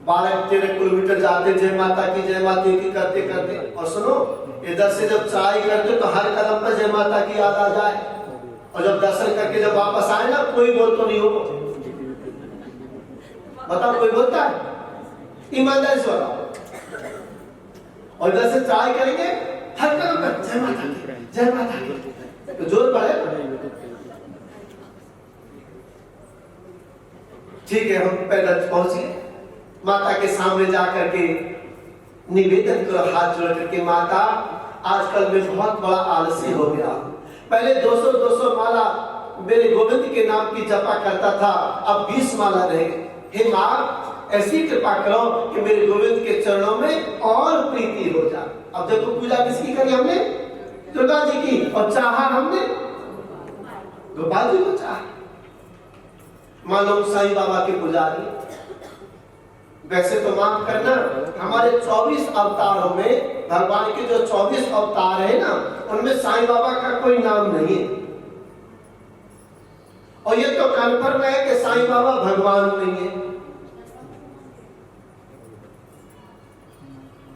12 13 kilometre जाते जय माता की करते करते, और सुनो इधर से जब चढ़ाई करते तो हर कदम पर जय माता की याद आ जाए, और जब दर्शन करके जब वापस आए ना कोई बोल तो नहीं हो, बताओ कोई बोलता है? ईमानदारी से बताओ। और इधर से चढ़ाई करेंगे हर कदम पर जय माता की तो जोर पड़े। ठीक है, हम पैदल पहुंचे, माता के सामने जाकर के निवेदन करो हाथ जोड़ करके, माता आजकल मैं बहुत बड़ा आलसी हो गया, पहले 200 माला मेरे गोविंद के नाम की जपा करता था, अब 20 माला रह गए। हे माँ ऐसी कृपा करो कि मेरे गोविंद के चरणों में और प्रीति हो जाए। अब देखो पूजा किसकी करी हमने? दुर्गा जी की, और चाहा हमने गोपाल जी को चाहा। मानो साईं बाबा के पुजारी। वैसे तो माफ करना, हमारे 24 अवतारों में भगवान के जो 24 अवतार है ना, उनमें साईं बाबा का कोई नाम नहीं है, और ये तो कन्फर्म है कि साईं बाबा भगवान नहीं है।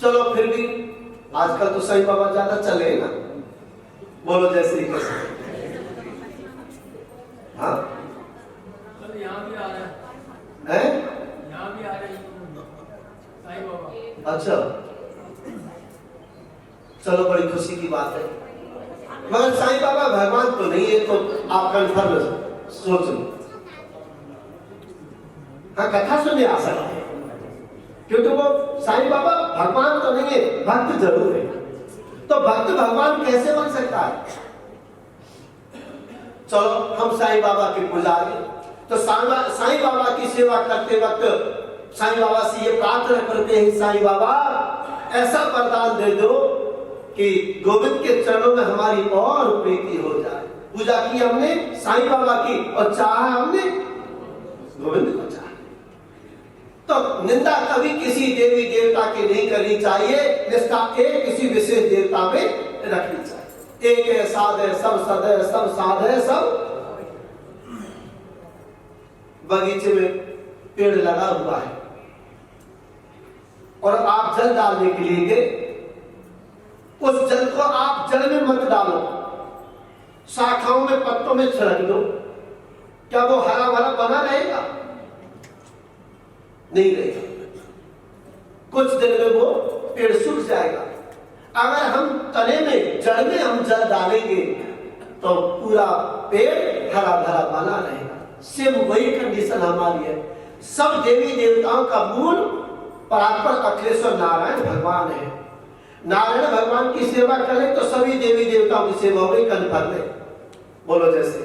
चलो फिर भी आजकल तो साईं बाबा ज्यादा चले ना, बोलो जैसे ही कैसे। हाँ यहाँ भी आ रहा है, यहाँ भी आ रहे हैं साईं बाबा। अच्छा चलो बड़ी खुशी की बात है, मगर साईं बाबा भगवान तो नहीं है, तो आप कन्फर्म सोच लो। हाँ कथा सुनने आ सकते हैं, क्योंकि वो साईं बाबा भगवान तो नहीं है, भक्त जरूर है। तो भक्त भगवान कैसे बन सकता है? चलो हम साईं बाबा के पुजारी, तो साईं बाबा की सेवा करते वक्त साईं बाबा से ये प्रार्थना करते हैं, साईं बाबा ऐसा वरदान दे दो कि गोविंद के चरणों में हमारी और प्रीति हो जाए। पूजा की हमने साईं बाबा की, और चाहा हमने गोविंद को चाहा। तो निंदा कभी किसी देवी देवता की नहीं करनी चाहिए, निष्ठा एक किसी विशेष देवता में रखनी चाहिए। एक है साध है सब सद है, सब साध है सब। बगीचे में पेड़ लगा हुआ है और आप जल डालने के लिए गए, उस जल को आप जल में मत डालो, शाखाओं में पत्तों में छिड़क दो। क्या वो हरा भरा बना रहेगा? नहीं रहेगा, कुछ दिन में वो पेड़ सूख जाएगा। अगर हम तने में जड़ में हम जल डालेंगे तो पूरा पेड़ हरा भरा बना रहेगा। सिर्फ वही कंडीशन हमारी है। सब देवी देवताओं का मूल परात्पर अखिलेश्वर नारायण भगवान है। नारायण भगवान की सेवा करें तो सभी देवी देवताओं की सेवा होगी कन्फर्म है। बोलो जैसे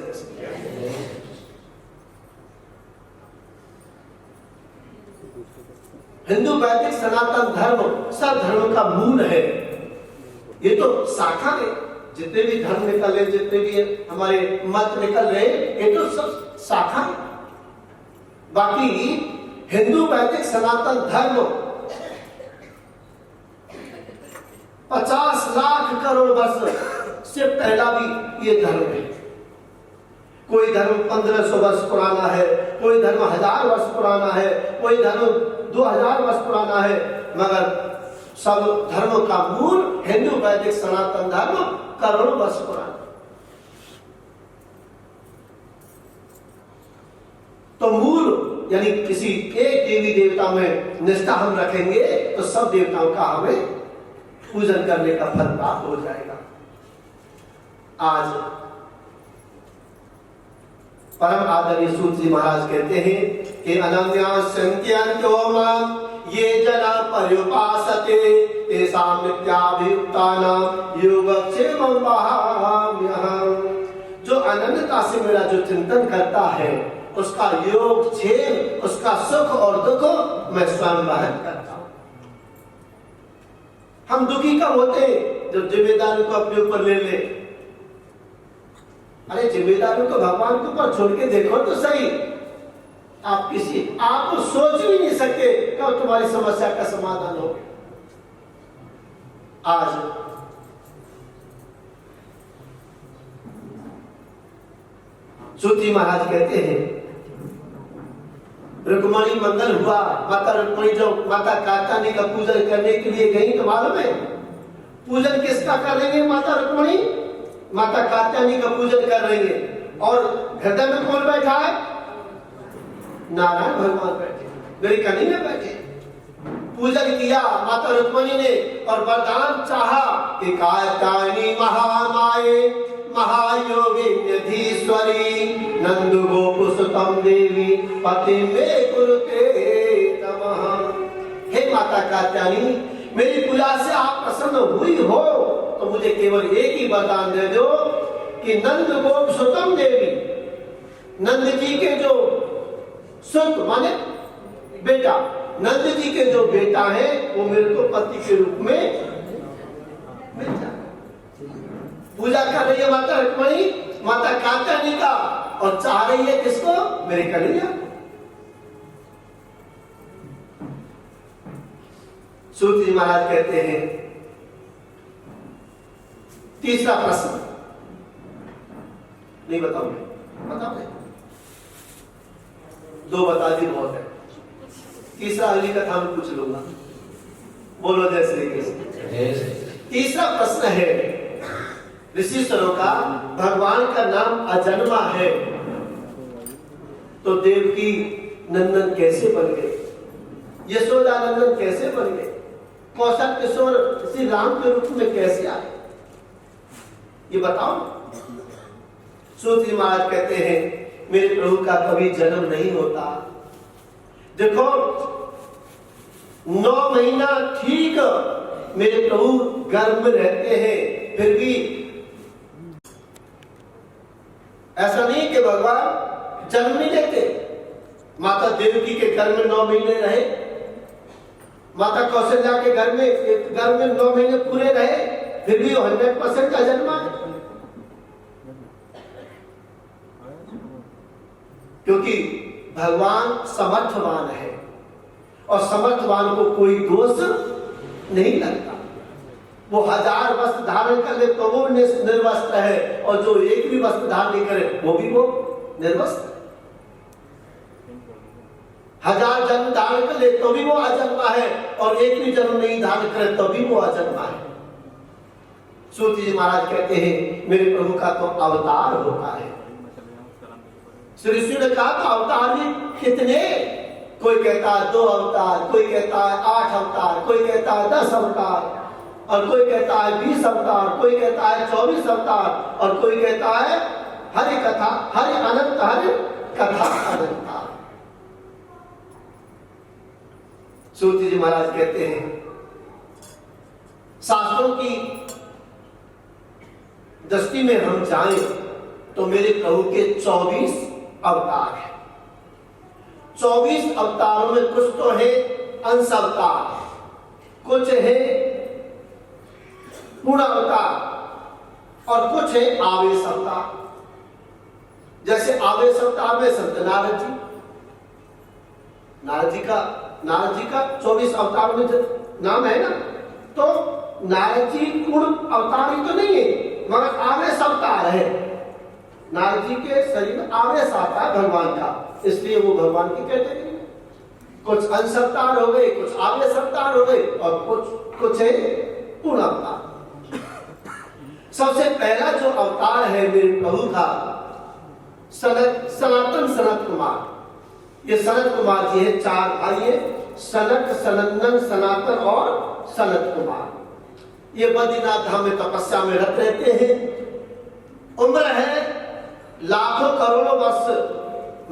हिंदू वैदिक सनातन धर्म सब धर्म का मूल है। ये तो शाखा है, जितने भी धर्म निकल रहे, जितने भी हमारे मत निकल रहे, ये तो सब शाखा है। बाकी हिंदू वैदिक सनातन धर्म 50 लाख करोड़ वर्ष से पहला भी ये धर्म है। कोई धर्म 1500 वर्ष पुराना है, कोई धर्म 1000 वर्ष पुराना है, कोई धर्म 2000 वर्ष पुराना है, मगर सब धर्म का मूल हिंदू वैदिक सनातन धर्म करोड़ों वर्ष पुराना। तो मूल यानी किसी एक देवी देवता में निष्ठा हम रखेंगे तो सब देवताओं का हमें पूजन करने का फल प्राप्त हो जाएगा। आज परम आदरणीय सूत जी महाराज कहते हैं कि अनन्या संख्यान्तो माम ये जना पर्युपासते तेषां नित्याभियुक्तानां योगक्षेमं वहाम्यहम्। जो अनन्यता से मेरा जो चिंतन करता है उसका योग क्षेम, उसका सुख और दुख मैं स्वयं वहन करता हूं। हम दुखी कब होते हैं? जब जिम्मेदारी को अपने ऊपर ले ले। अरे जिम्मेदारी को भगवान के ऊपर छोड़ के देखो तो सही। आप सोच भी नहीं सकते कब तुम्हारी समस्या का समाधान हो। आज सूत जी महाराज कहते हैं रुक्मणी मंगल हुआ, माता रुक्मणी जो माता कात्यायनी का पूजन करने के लिए गई, तो मालूम है पूजन किसका कर रही है माता रुक्मणी? माता कात्यायनी का पूजन कर रही है। और हृदय में कौन बैठा है? नारायण भगवान बैठे, मेरी कन्हैया बैठे। पूजन किया माता रुक्मणी ने और वरदान चाहा कि कात्यायनी महामाये महायोगिन्यधीश्वरी नंद गोपुसुतम देवी पति में कुरुते नमः। हे माता कात्यायनी, मेरी पूजा से आप प्रसन्न हुई हो तो मुझे केवल एक ही वरदान दे दो कि नंद गोपुसुतम देवी, नंद जी के जो सुत माने बेटा, नंद जी के जो बेटा है वो मेरे को पति के रूप में मिल जाए। पूजा कर रही है माता रुक्मणी माता कात्यायनी का और चाह रही है किसको? मेरे कन्हैया। सूत जी महाराज कहते हैं तीसरा प्रश्न नहीं बताऊंगे, बताओगे? दो बता दी बहुत है, तीसरा अगली कथा में पूछ लूंगा। बोलो जय श्री कृष्ण। तीसरा प्रश्न है ऋषिश्वरों का, भगवान का नाम अजन्मा है तो देवकी नंदन कैसे बन गए? यशोदा नंदन कैसे बन गए? कौशल किशोर श्री राम के रूप में कैसे आए? ये बताओ। सूत जी महाराज कहते हैं मेरे प्रभु का कभी जन्म नहीं होता। देखो 9 महीना ठीक मेरे प्रभु गर्भ में रहते हैं, फिर भी ऐसा नहीं कि भगवान जन्म नहीं लेते। माता देवकी के घर में 9 महीने रहे, माता कौशल्या के घर में 9 महीने पूरे रहे, फिर भी 100% का जन्म है, क्योंकि भगवान समर्थवान है और समर्थवान को कोई दोष नहीं लगता। वो 1000 वस्त्र धारण कर ले तो वो निर्वस्त्र है, और जो एक भी वस्त्र धारण नहीं करे वो भी वो निर्वस्त्र है। 1000 जन्म धारण कर ले तो भी वो अजन्मा है, और एक भी जन्म नहीं धारण करे तो भी वो अजन्मा है। सूत जी महाराज कहते हैं मेरे प्रभु का तो अवतार होता है। श्री श्री ने कहा था अवतार भी कितने? कोई कहता है 2 अवतार, कोई कहता है 8 अवतार, कोई कहता है 10 अवतार, और कोई कहता है 20 अवतार, कोई कहता है 24 अवतार, और कोई कहता है हरि कथा हरि अनंत हरि कथा अनंता। सूत जी महाराज कहते हैं शास्त्रों की दृष्टि में हम जाएं तो मेरे प्रभु के 24 अवतार है। 24 अवतारों में कुछ तो है अंश अवतार, कुछ है पूर्ण अवतार, और कुछ है आवेश अवतार। जैसे आवेश अवतार में संत नारद जी का 24 अवतार में नाम है ना, तो नारद जी पूर्ण अवतार ही तो नहीं है, मगर आवेश अवतार है। नारद जी के शरीर में आवेश आता है भगवान का, इसलिए वो भगवान की कैटेगरी में। कुछ अंश अवतार हो गए, कुछ आवेश अवतार हो गए, और कुछ है पूर्ण अवतार। सबसे पहला जो अवतार है मेरे प्रभु का सनातन सनत कुमार। ये सनत कुमार जी है, 4 भाई है, सनक, सनंदन, सनातन और सनत कुमार। ये बद्रीनाथ धाम में तपस्या में रत रहते हैं। उम्र है लाखों करोड़ों वर्ष,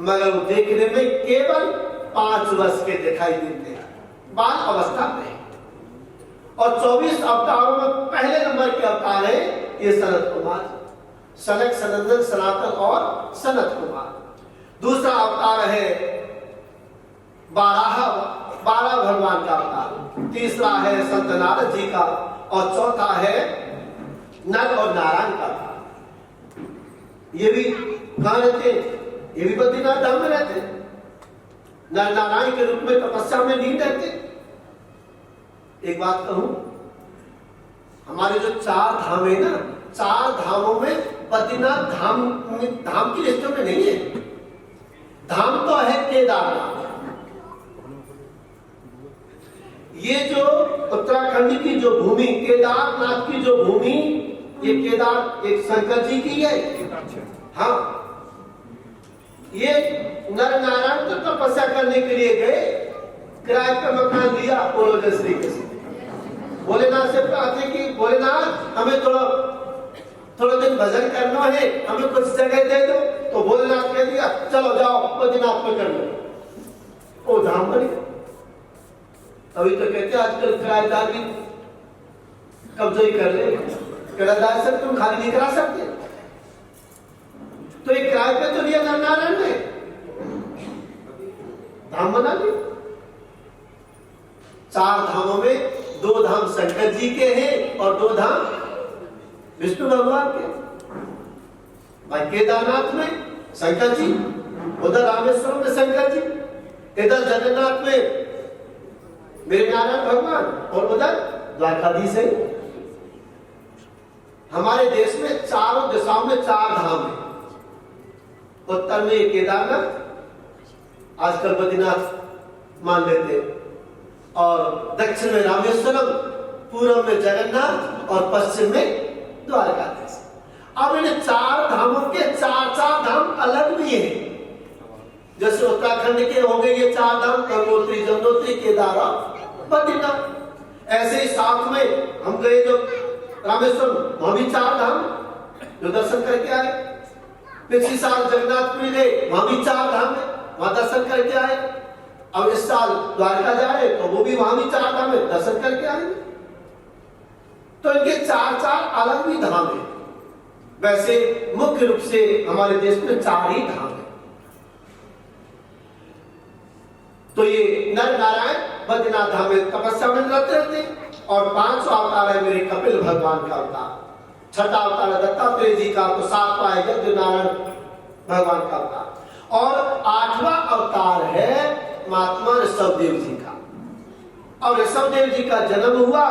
मगर देखने में केवल 5 वर्ष के दिखाई देते हैं, बाल अवस्था में। और 24 अवतारों में पहले नंबर के अवतार है ये सनत कुमार, सनक, सनंदन, सनातन और सनत कुमार। दूसरा अवतार है 12 भगवान का अवतार। तीसरा है संत नारद जी का, और चौथा है नर और नारायण का अवतार। ये भी कहां रहते हैं? ये भी बद्रीनाथ धाम में रहते हैं, नर नारायण के रूप में तपस्या में लीन रहते। एक बात कहूं, हमारे जो 4 धाम है ना, 4 धामों में बद्रीनाथ धाम की लिस्ट में नहीं है। धाम तो है केदारनाथ, ये जो उत्तराखंड की जो भूमि, केदारनाथ की जो भूमि, ये केदार एक शंकर जी की है। हाँ, ये नर नारायण तो तपस्या करने के लिए गए, किराए पे मकान लिया। बोलो जय श्री कृष्ण। भोलेनाथ से प्रार्थना की, भोलेनाथ हमें थोड़ा दिन भजन करना है, हमें कुछ जगह दे दो। तो भोलेनाथ कह दिया चलो जाओ बद्रीनाथ में कर लो। ओ धाम बन गया। अभी तो कहते आजकल किराएदार भी कब्जा ही कर ले, किराएदार से तुम खाली नहीं करा सकते। तो एक किराए पे तो लिया नारायण ने, धाम बना लिया। 4 धामों में 2 धाम शंकर जी के हैं और 2 धाम विष्णु भगवान के। भाई केदारनाथ में शंकर जी, उधर रामेश्वरम में शंकर जी, इधर जगन्नाथ में मेरे नारायण भगवान और उधर द्वारकाधीश है। हमारे देश में चारों दिशाओं में 4 धाम है। उत्तर में केदारनाथ, आजकल बद्रीनाथ मान लेते हैं, और दक्षिण में रामेश्वरम, पूर्व में जगन्नाथ और पश्चिम में द्वारकाधीश। अब इन 4 धामों के 4 धाम अलग भी हैं। जैसे उत्तराखंड के हो गए ये 4 धाम, गंगोत्री, जमुनोत्री, केदार और बद्रीनाथ। ऐसे ही साथ में हम गए जो रामेश्वरम, वहां भी 4 धाम जो दर्शन करके आए। पिछले साल जगन्नाथपुरी गए, वहां भी 4 धाम है, वहां दर्शन करके आए। अब इस साल द्वारका जाए तो वो भी वहां भी 4 धाम है, दर्शन करके आएंगे। तो इनके 4 अलग भी धाम है। वैसे मुख्य रूप से हमारे देश में 4 ही धाम है। तो ये नर नारायण बद्रीनाथ धाम में तपस्या में रहते हैं। और 5वां अवतार है मेरे कपिल भगवान का अवतार। 6ठा अवतार है दत्तात्रेय जी का, तो 7वां है नारायण भगवान का अवतार। और 8वां अवतार है महात्मा ऋषभदेव जी का। और ऋषभदेव जी का जन्म हुआ,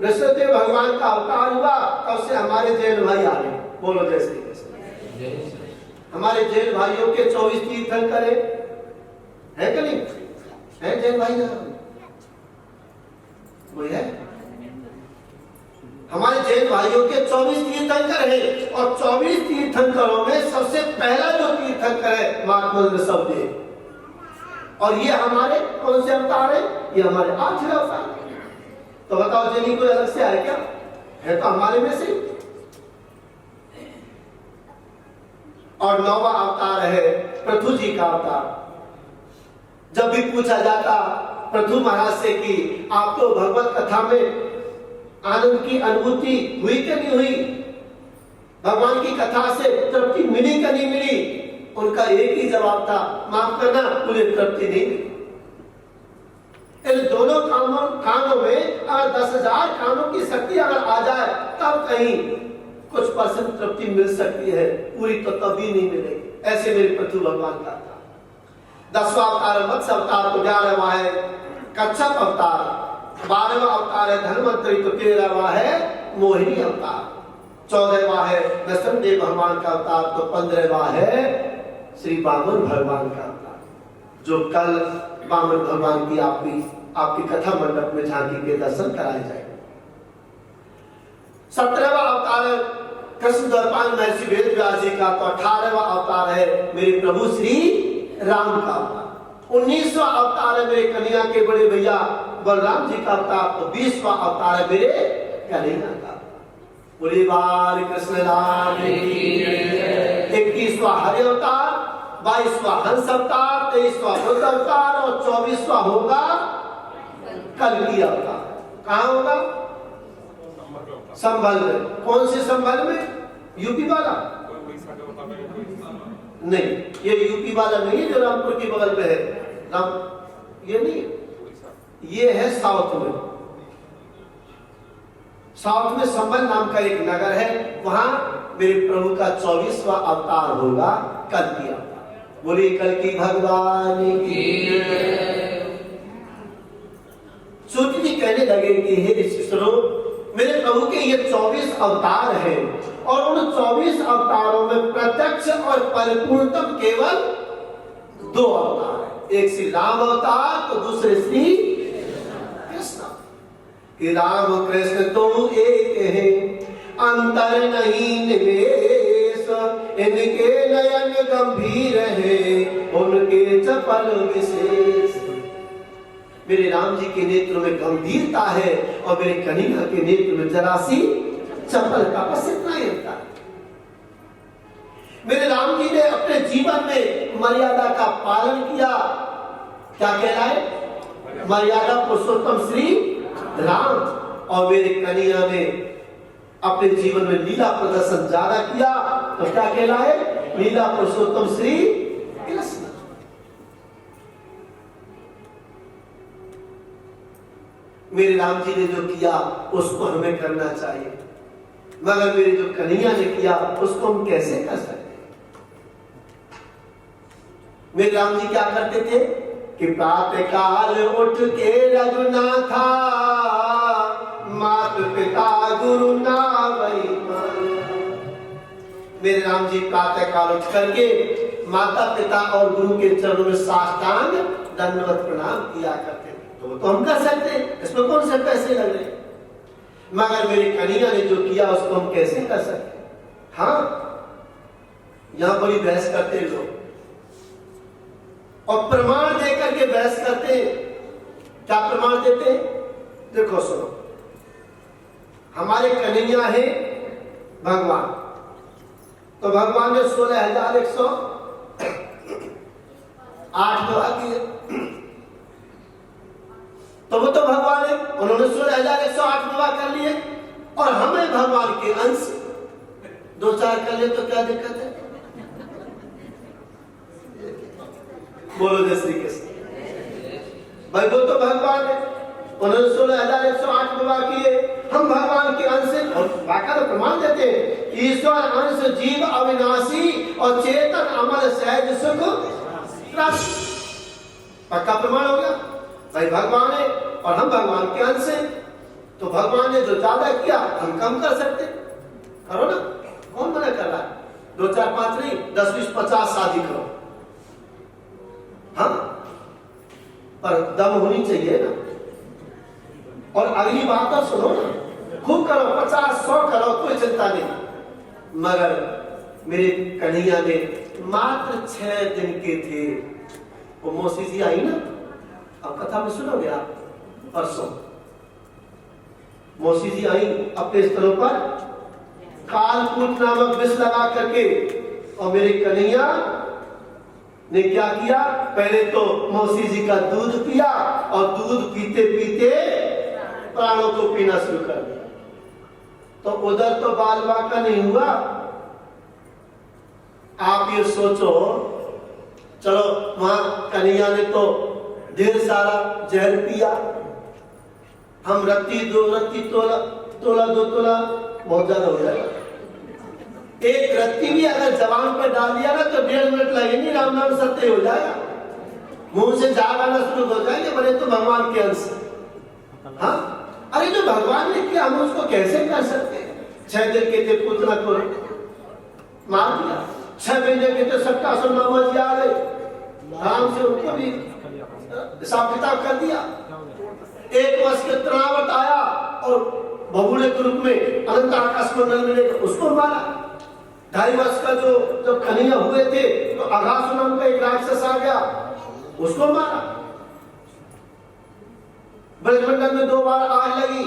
ऋषभदेव भगवान का अवतार हुआ, तब से हमारे जैन भाई आ गए। बोलो जय श्री कृष्ण। हमारे जैन भाइयों के 24 तीर्थंकर है कि नहीं है? जैन भाई ना कोई है? हमारे जैन भाइयों के 24 तीर्थंकर हैं। और 24 तीर्थंकरों में सबसे पहला जो तीर्थंकर है महात्मा ऋषभदेव। और ये हमारे कौन से अवतार है? ये हमारे 8वें अवतार। तो बताओ जैनी कोई अलग से आए क्या? है तो हमारे में से। और 9वां अवतार है पृथु जी का अवतार। जब भी पूछा जाता पृथु महाराज से कि आपको भगवत कथा में आनंद की अनुभूति हुई कि नहीं हुई, भगवान की कथा से तृप्ति मिली कि नहीं मिली, उनका एक ही जवाब था, माफ करना, मुझे तृप्ति नहीं मिली। इन दोनों कानों में अगर 10,000 कानों की शक्ति अगर आ जाए तब कहीं कुछ % तृप्ति मिल सकती है, पूरी तो तभी नहीं मिलेगी। ऐसे मेरे पृथु भगवान का था। 10वां अवतार मत्स्य अवतार, तो 11वां है कच्छप अवतार, 12वां अवतार है धन्वंतरी, तो 13वां है मोहिनी अवतार, 14वां है नरसिंह भगवान का अवतार, तो 15वां है श्री वामन भगवान का अवतार, जो कल वामन भगवान की आपकी कथा मंडप में झांकी के दर्शन कराए जाएंगे। 17वां अवतार है कृष्ण द्वारपाल महर्षि वेद व्यास जी का, तो 18वां अवतार है मेरे प्रभु श्री राम का अवतार। 19वां अवतार है मेरे कन्हैया के बड़े भैया बलराम जी का अवतार, तो 20वां अवतार है मेरे कन्हैया का। बोले बाल कृष्ण राम की जय। 21वां हरि अवतार, 22वां हंस अवतार, 23वां बुद्ध अवतार और 24वां होगा कल्कि अवतार। कहाँ होगा? संभल में। कौन से संभल में? यूपी वाला नहीं, ये यूपी वाला नहीं है जो रामपुर के बगल में है। ये नहीं, ये है साउथ में। साउथ में संभल नाम का एक नगर है, वहां मेरे प्रभु का 24वां अवतार होगा कल्कि अवतार। बोले कल्कि भगवान की। सूत जी कहने लगे कि हे ऋषि सुनो, मेरे प्रभु के ये 24 अवतार हैं और उन 24 अवतारों में प्रत्यक्ष और परिपूर्णतम केवल 2 अवतार है। एक श्री राम अवतार तो दूसरे श्री कि राम कृष्ण तो एक है, अंतर नहीं निवेश, इनके नयन गंभीर है, उनके चपल विशेष। मेरे राम जी के नेत्र में गंभीरता है और मेरे कन्हैया के नेत्र में जरा सी चपलता, बस इतना ही होता है। मेरे राम जी ने अपने जीवन में मर्यादा का पालन किया। क्या कहलाए? मर्यादा पुरुषोत्तम श्री राम। और मेरे कन्हैया ने अपने जीवन में लीला प्रदर्शन ज्यादा किया, तो क्या कहलाए? लीला पुरुषोत्तम श्री कृष्ण। मेरे राम जी ने जो किया उसको हमें करना चाहिए, मगर मेरे जो कन्हैया ने किया उसको हम कैसे कर सकते? मेरे राम जी क्या करते थे कि प्रातः काल उठ के रघुनाथा, माता पिता गुरु नावई मान। मेरे राम जी प्रातः काल उठ करके माता पिता और गुरु के चरणों में साष्टांग दंडवत प्रणाम किया करते थे। तो हम कर सकते हैं, इसमें कौन से पैसे लग रहे? मगर मेरे कन्हैया ने जो किया उसको हम कैसे कर सकते? हाँ, यहां बड़ी बहस करते हैं लोग और प्रमाण देकर के बहस करते हैं। क्या प्रमाण देते हैं? देखो सुनो, हमारे कन्हैया है भगवान, तो भगवान ने 16,108 दुआ किए, तो वो तो भगवान है, उन्होंने 16,108 दुआ कर लिए। और हमें भगवान के अंश 2-4 कर ले तो क्या दिक्कत है? बोलो जय श्री कृष्ण। भाई वो तो भगवान है, उन्होंने 16,108 दुआ किए, हम भगवान के अंश हैं। और बाकायदा प्रमाण देते हैं, ईश्वर अंश जीव अविनाशी और चेतन अमर सहज सुख राशि। पक्का प्रमाण हो गया, भाई भगवान है और हम भगवान के अंश हैं। तो भगवान ने जो ज्यादा किया हम कम कर सकते, करो ना, कौन मना कर रहा है? 2, 4, 5 नहीं, 10, 20, 50 शादी करो, हाँ, पर दम होनी चाहिए ना। और अगली बात तो सुनो ना, खूब करो, 50, 100 करो, कोई चिंता नहीं। मगर मेरे कन्हैया ने मात्र 6 दिन के थे, वो मौसी जी आई ना, अब कथा में सुनोगे आप परसों। मौसी जी आई अपने स्थलों पर कालकूट नामक विष लगा करके, और मेरे कन्हैया ने क्या किया? पहले तो मौसी जी का दूध पिया और दूध पीते पीते प्राणों को पीना शुरू कर दिया। तो उधर तो बाल बाका नहीं हुआ। आप ये सोचो, चलो वहां कन्हैया ने तो ढेर सारा जहर पिया, हम रत्ती 2 रत्ती तोला 2 तोला बहुत ज्यादा हो जाएगा। एक रत्ती भी अगर जवान पर डाल दिया ना तो 1.5 मिनट लगेंगे, राम नाम सत्य हो जाएगा, मुंह से झाग आना शुरू हो जाएंगे, बने तो भगवान के अंश। हाँ, अरे जो भगवान ने किया हम उसको कैसे कर सकते? 6 दिन के थे, पुतना को मार दिया। 6 महीने के थे, सट्टासुर मामा जी आ गए, आराम से उनको भी हिसाब किताब कर दिया। 1 वर्ष के तनावट आया और बबूले के रूप में अनंत आकाश मंडल में उसको मारा। 2.5 वर्ष का जो जब कन्हैया हुए थे तो अघासुर नाम का एक राक्षस आ गया, उसको मारा। ब्रजमंडल में 2 बार आग लगी,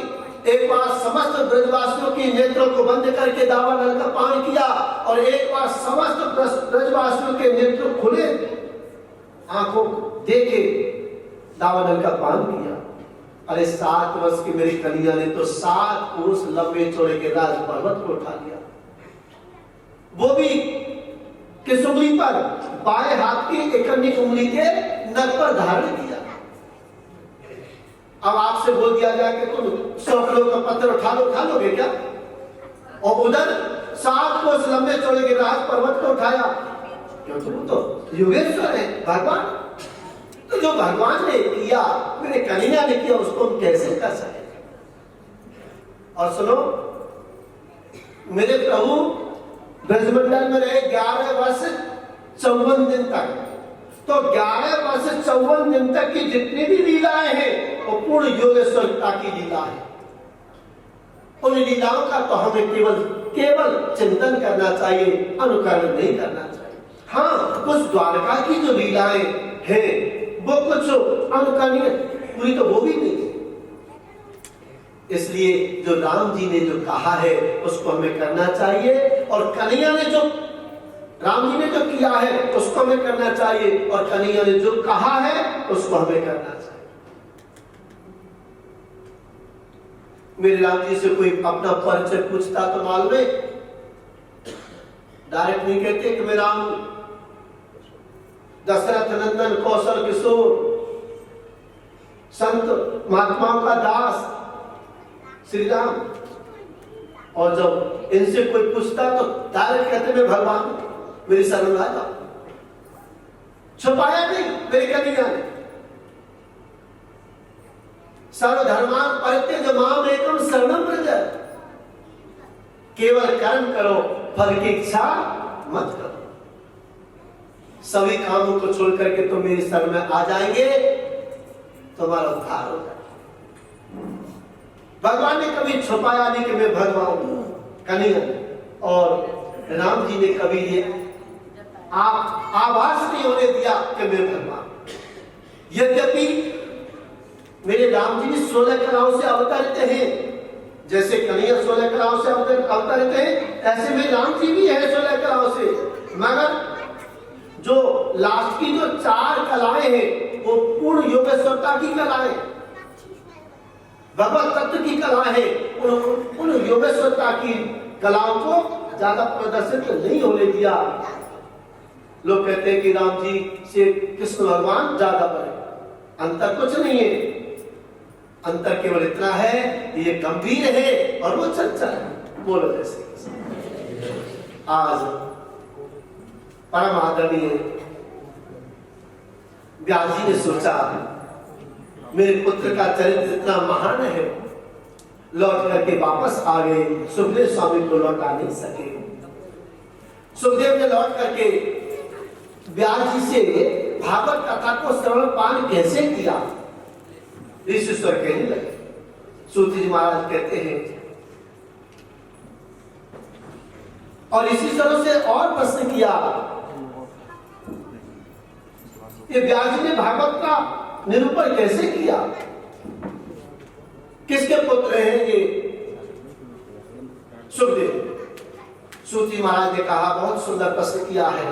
एक बार समस्त ब्रजवासियों के नेत्रों को बंद करके दावानल का पान किया, और एक बार समस्त ब्रजवासियों के नेत्र खुले आंखों देखे दावानल का पान किया। अरे 7 वर्ष की मेरी कन्हैया ने तो 7 पुरुष लंबे चौड़े के राज पर्वत को उठा लिया, वो भी किस उंगली पर? बाएं हाथ की 1 उंगली के नख पर धारण किया। अब आपसे बोल दिया जाए कि तुम 100 किलो का पत्थर उठा लोगे क्या? और उधर 7 कोस लंबे चौड़े के राज पर्वत को उठाया, क्योंकि वो तो योगेश्वर है भगवान। तो जो भगवान ने किया, मेरे कन्हैया ने किया, उसको हम कैसे कर सके? और सुनो, मेरे प्रभु ब्रजमंडल में रहे 11 वर्ष 54 दिन तक। तो 11 वर्ष 54 दिन तक की जितनी भी लीलाएं हैं वो पूर्ण योगेश्वरता की लीला है। उन लीलाओं का तो हमें केवल चिंतन करना चाहिए, अनुकरण नहीं करना चाहिए। हाँ, कुछ द्वारका की जो लीलाएं हैं वो कुछ अनुकरणीय, पूरी तो वो भी नहीं। इसलिए जो राम जी ने जो कहा है उसको हमें करना चाहिए, और कन्हैया ने जो राम जी ने जो किया है उसको हमें करना चाहिए, और कन्हैया ने जो कहा है उसको हमें करना चाहिए। मेरे राम जी से कोई अपना परिचय पूछता तो मालूम है, डायरेक्ट नहीं कहते कि मैं राम दशरथ नंदन कौशल किशोर संत महात्माओं का दास श्री राम। और जब इनसे कोई पूछता तो डायरेक्ट कहते मैं भगवान हूं, मेरी शरण आ जाओ। छुपाया नहीं मेरे कन्हैया ने। सर्वधर्मान परित्यज्य माम एकम शरणं व्रज, केवल कर्म करो, फल की इच्छा मत करो। सभी कामों को छोड़ करके तुम मेरी शरण में आ जाएंगे, तुम्हारा उद्धार हो जाएगा। भगवान ने कभी छुपाया नहीं कि मैं भगवान हूं, कन्हैया ने। और राम जी ने कभी ये आभास नहीं होने दिया कि मैं भगवान। यद्यपि मेरे राम जी भी 16 कलाओं से अवतरित हैं, जैसे कन्हैया 16 कलाओं से अवतरित हैं, ऐसे में राम जी भी है 16 कलाओं से। मगर जो लास्ट की जो 4 कलाएं हैं वो पूर्ण योगेश्वरता की कलाएं, भगवत तत्व की कला है। उन योगेश्वरता की कलाओं को ज्यादा प्रदर्शित नहीं होने दिया। लोग कहते हैं कि राम जी से कृष्ण भगवान ज्यादा बड़े, अंतर कुछ नहीं है। अंतर केवल इतना है कि ये गंभीर है और वो चंचल है। बोलो जैसे आज परम आदरणीय व्यास जी ने सोचा मेरे पुत्र का चरित्र इतना महान है, लौट करके वापस आ गए। सुखदेव स्वामी को लौटा नहीं सके। सुखदेव ने लौट करके व्यास जी से भागवत कथा को श्रवण पान कैसे किया ऋषिश्वर कहने लगे। सूत जी महाराज कहते हैं, और ऋषिश्वरों से और प्रश्न किया, ये व्यास जी ने भागवत का निरूपण कैसे किया, किसके पुत्र हैं ये? सुखदेव। सूत जी महाराज ने कहा, बहुत सुंदर प्रश्न किया है।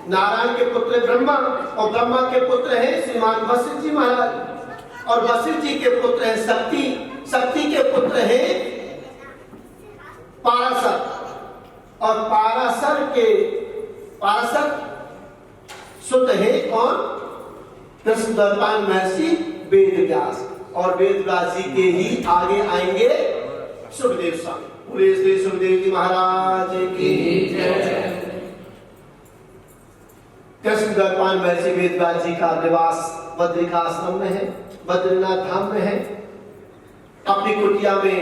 नारायण के पुत्र ब्रह्मा, और ब्रह्मा के पुत्र हैं श्रीमान वशिष्ठ जी महाराज, और वशिष्ठ जी के पुत्र हैं शक्ति, शक्ति के पुत्र हैं पाराशर, और पाराशर सुत है कौन? कृष्ण द्वैपायन महर्षि वेद व्यास, और वेद व्यास जी के ही आगे आएंगे सुखदेव स्वामी। पूरे श्री सुखदेव जी महाराज की जय। कृष्ण द्वैपायन महर्षि वेद व्यास जी का निवास बद्रिका आश्रम में है, बद्रीनाथ धाम में है। अपनी कुटिया में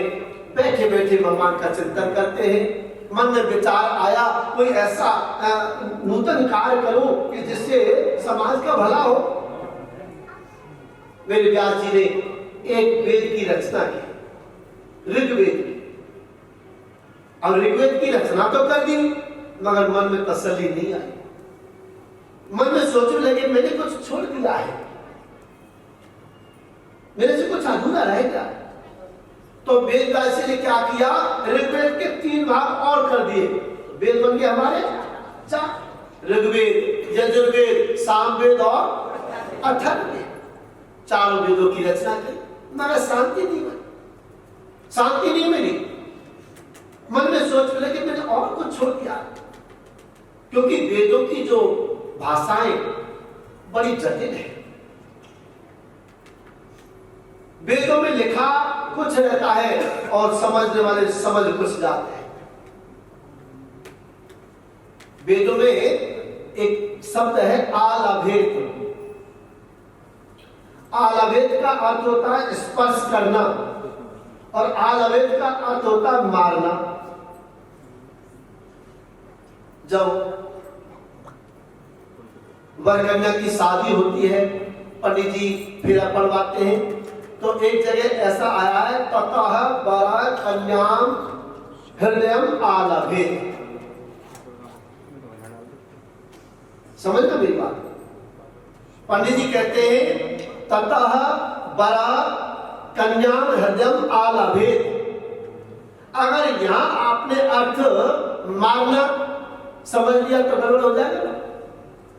बैठे बैठे भगवान का चिंतन करते हैं। मन में विचार आया, कोई ऐसा नूतन कार्य करूं कि जिससे समाज का भला हो। मेरे व्यास जी ने एक वेद की रचना की, ऋग्वेद की। और ऋग्वेद की रचना तो कर दी, मगर मन में तसल्ली नहीं आई। मन में सोचने लगे मैंने कुछ छोड़ दिया है, मेरे से कुछ अधूरा रह गया। तो वेद व्यास जी ने क्या किया, ऋग्वेद के 3 भाग और कर दिए। वेद बन गए हमारे 4, ऋग्वेद, यजुर्वेद, सामवेद और अथर्ववेद। 4 वेदों की रचना की, मगर शांति नहीं मिली, शांति नहीं मिली। मन में सोचने लगे मैंने और कुछ छोड़ दिया, क्योंकि वेदों की जो भाषाएं बड़ी जटिल है। वेदों में लिखा कुछ रहता है और समझने वाले समझ कुछ जाते हैं। वेदों में एक शब्द है आलभेद। आलभेद का अर्थ होता है स्पर्श करना, और आलभेद का अर्थ होता है मारना। जब वर कन्या की शादी होती है, पंडित जी फेरा पड़वाते हैं, तो एक जगह ऐसा आया है, ततः वर कन्याम हृदयम आलभे। समझना मेरी बात। पंडित जी कहते हैं ततः वर कन्याम हृदयम आलभे। अगर यहां आपने अर्थ मारना समझ लिया तो गड़बड़ हो जाएगा ना।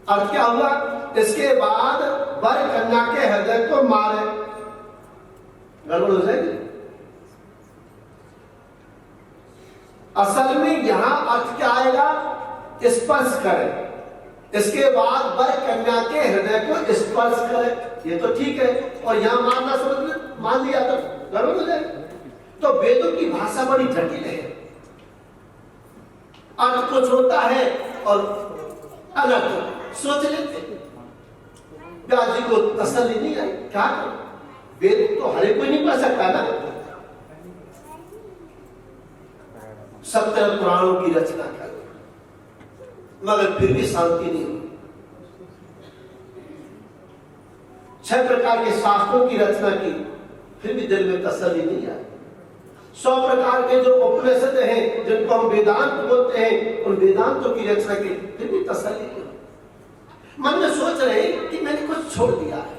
अर्थ क्या हुआ? इसके बाद वर कन्या के हृदय को मारे, गड़बड़ हो जाएगी। असल में यहां अर्थ क्या आएगा? स्पर्श करे। इसके बाद वर कन्या के हृदय को स्पर्श करे, ये तो ठीक है। और यहां मारना समझ मान लिया तो गड़बड़ हो जाएगी। तो वेदों की भाषा बड़ी जटिल है। अर्थ कुछ होता है और अलग सोच लेते। व्यास जी को तसल्ली नहीं आई, क्या करें? वेद तो हर एक कोई नहीं पढ़ सकता ना। 17 पुराणों की रचना कर, मगर फिर भी शांति नहीं हुई। 6 प्रकार के शास्त्रों की रचना की, फिर भी दिल में तसल्ली नहीं आई। 100 प्रकार के जो उपनिषद हैं, जिनको हम वेदांत बोलते हैं, उन वेदांतों की रचना की, फिर भी तसल्ली नहीं। मन में सोच रहे कि मैंने कुछ छोड़ दिया है।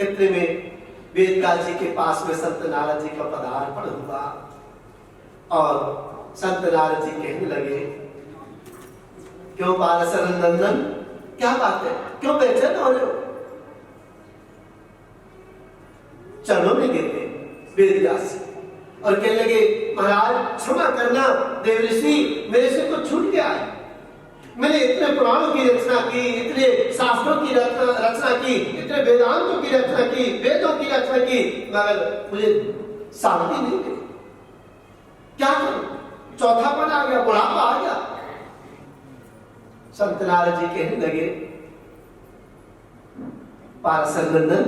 इतने में वेदव्यास जी के पास में संत नारद जी का पदार्पण हुआ और संत नारद जी कहने लगे, क्यों पाराशर नंदन, क्या बात है, क्यों बेचैन हो रहे हो? चरणों में गिर गए वेदव्यास और कहने लगे, महाराज क्षमा करना, देव ऋषि मेरे से कुछ छूट गया है। मैंने इतने पुराणों की रचना की, इतने शास्त्रों की रचना की, इतने वेदांतों की रचना की, वेदों की रचना की, मगर मुझे शांति नहीं मिली। क्या करूं? चौथापन आ गया, बुढ़ापा आ गया। संत नारद जी कहने लगे, पाराशर नंदन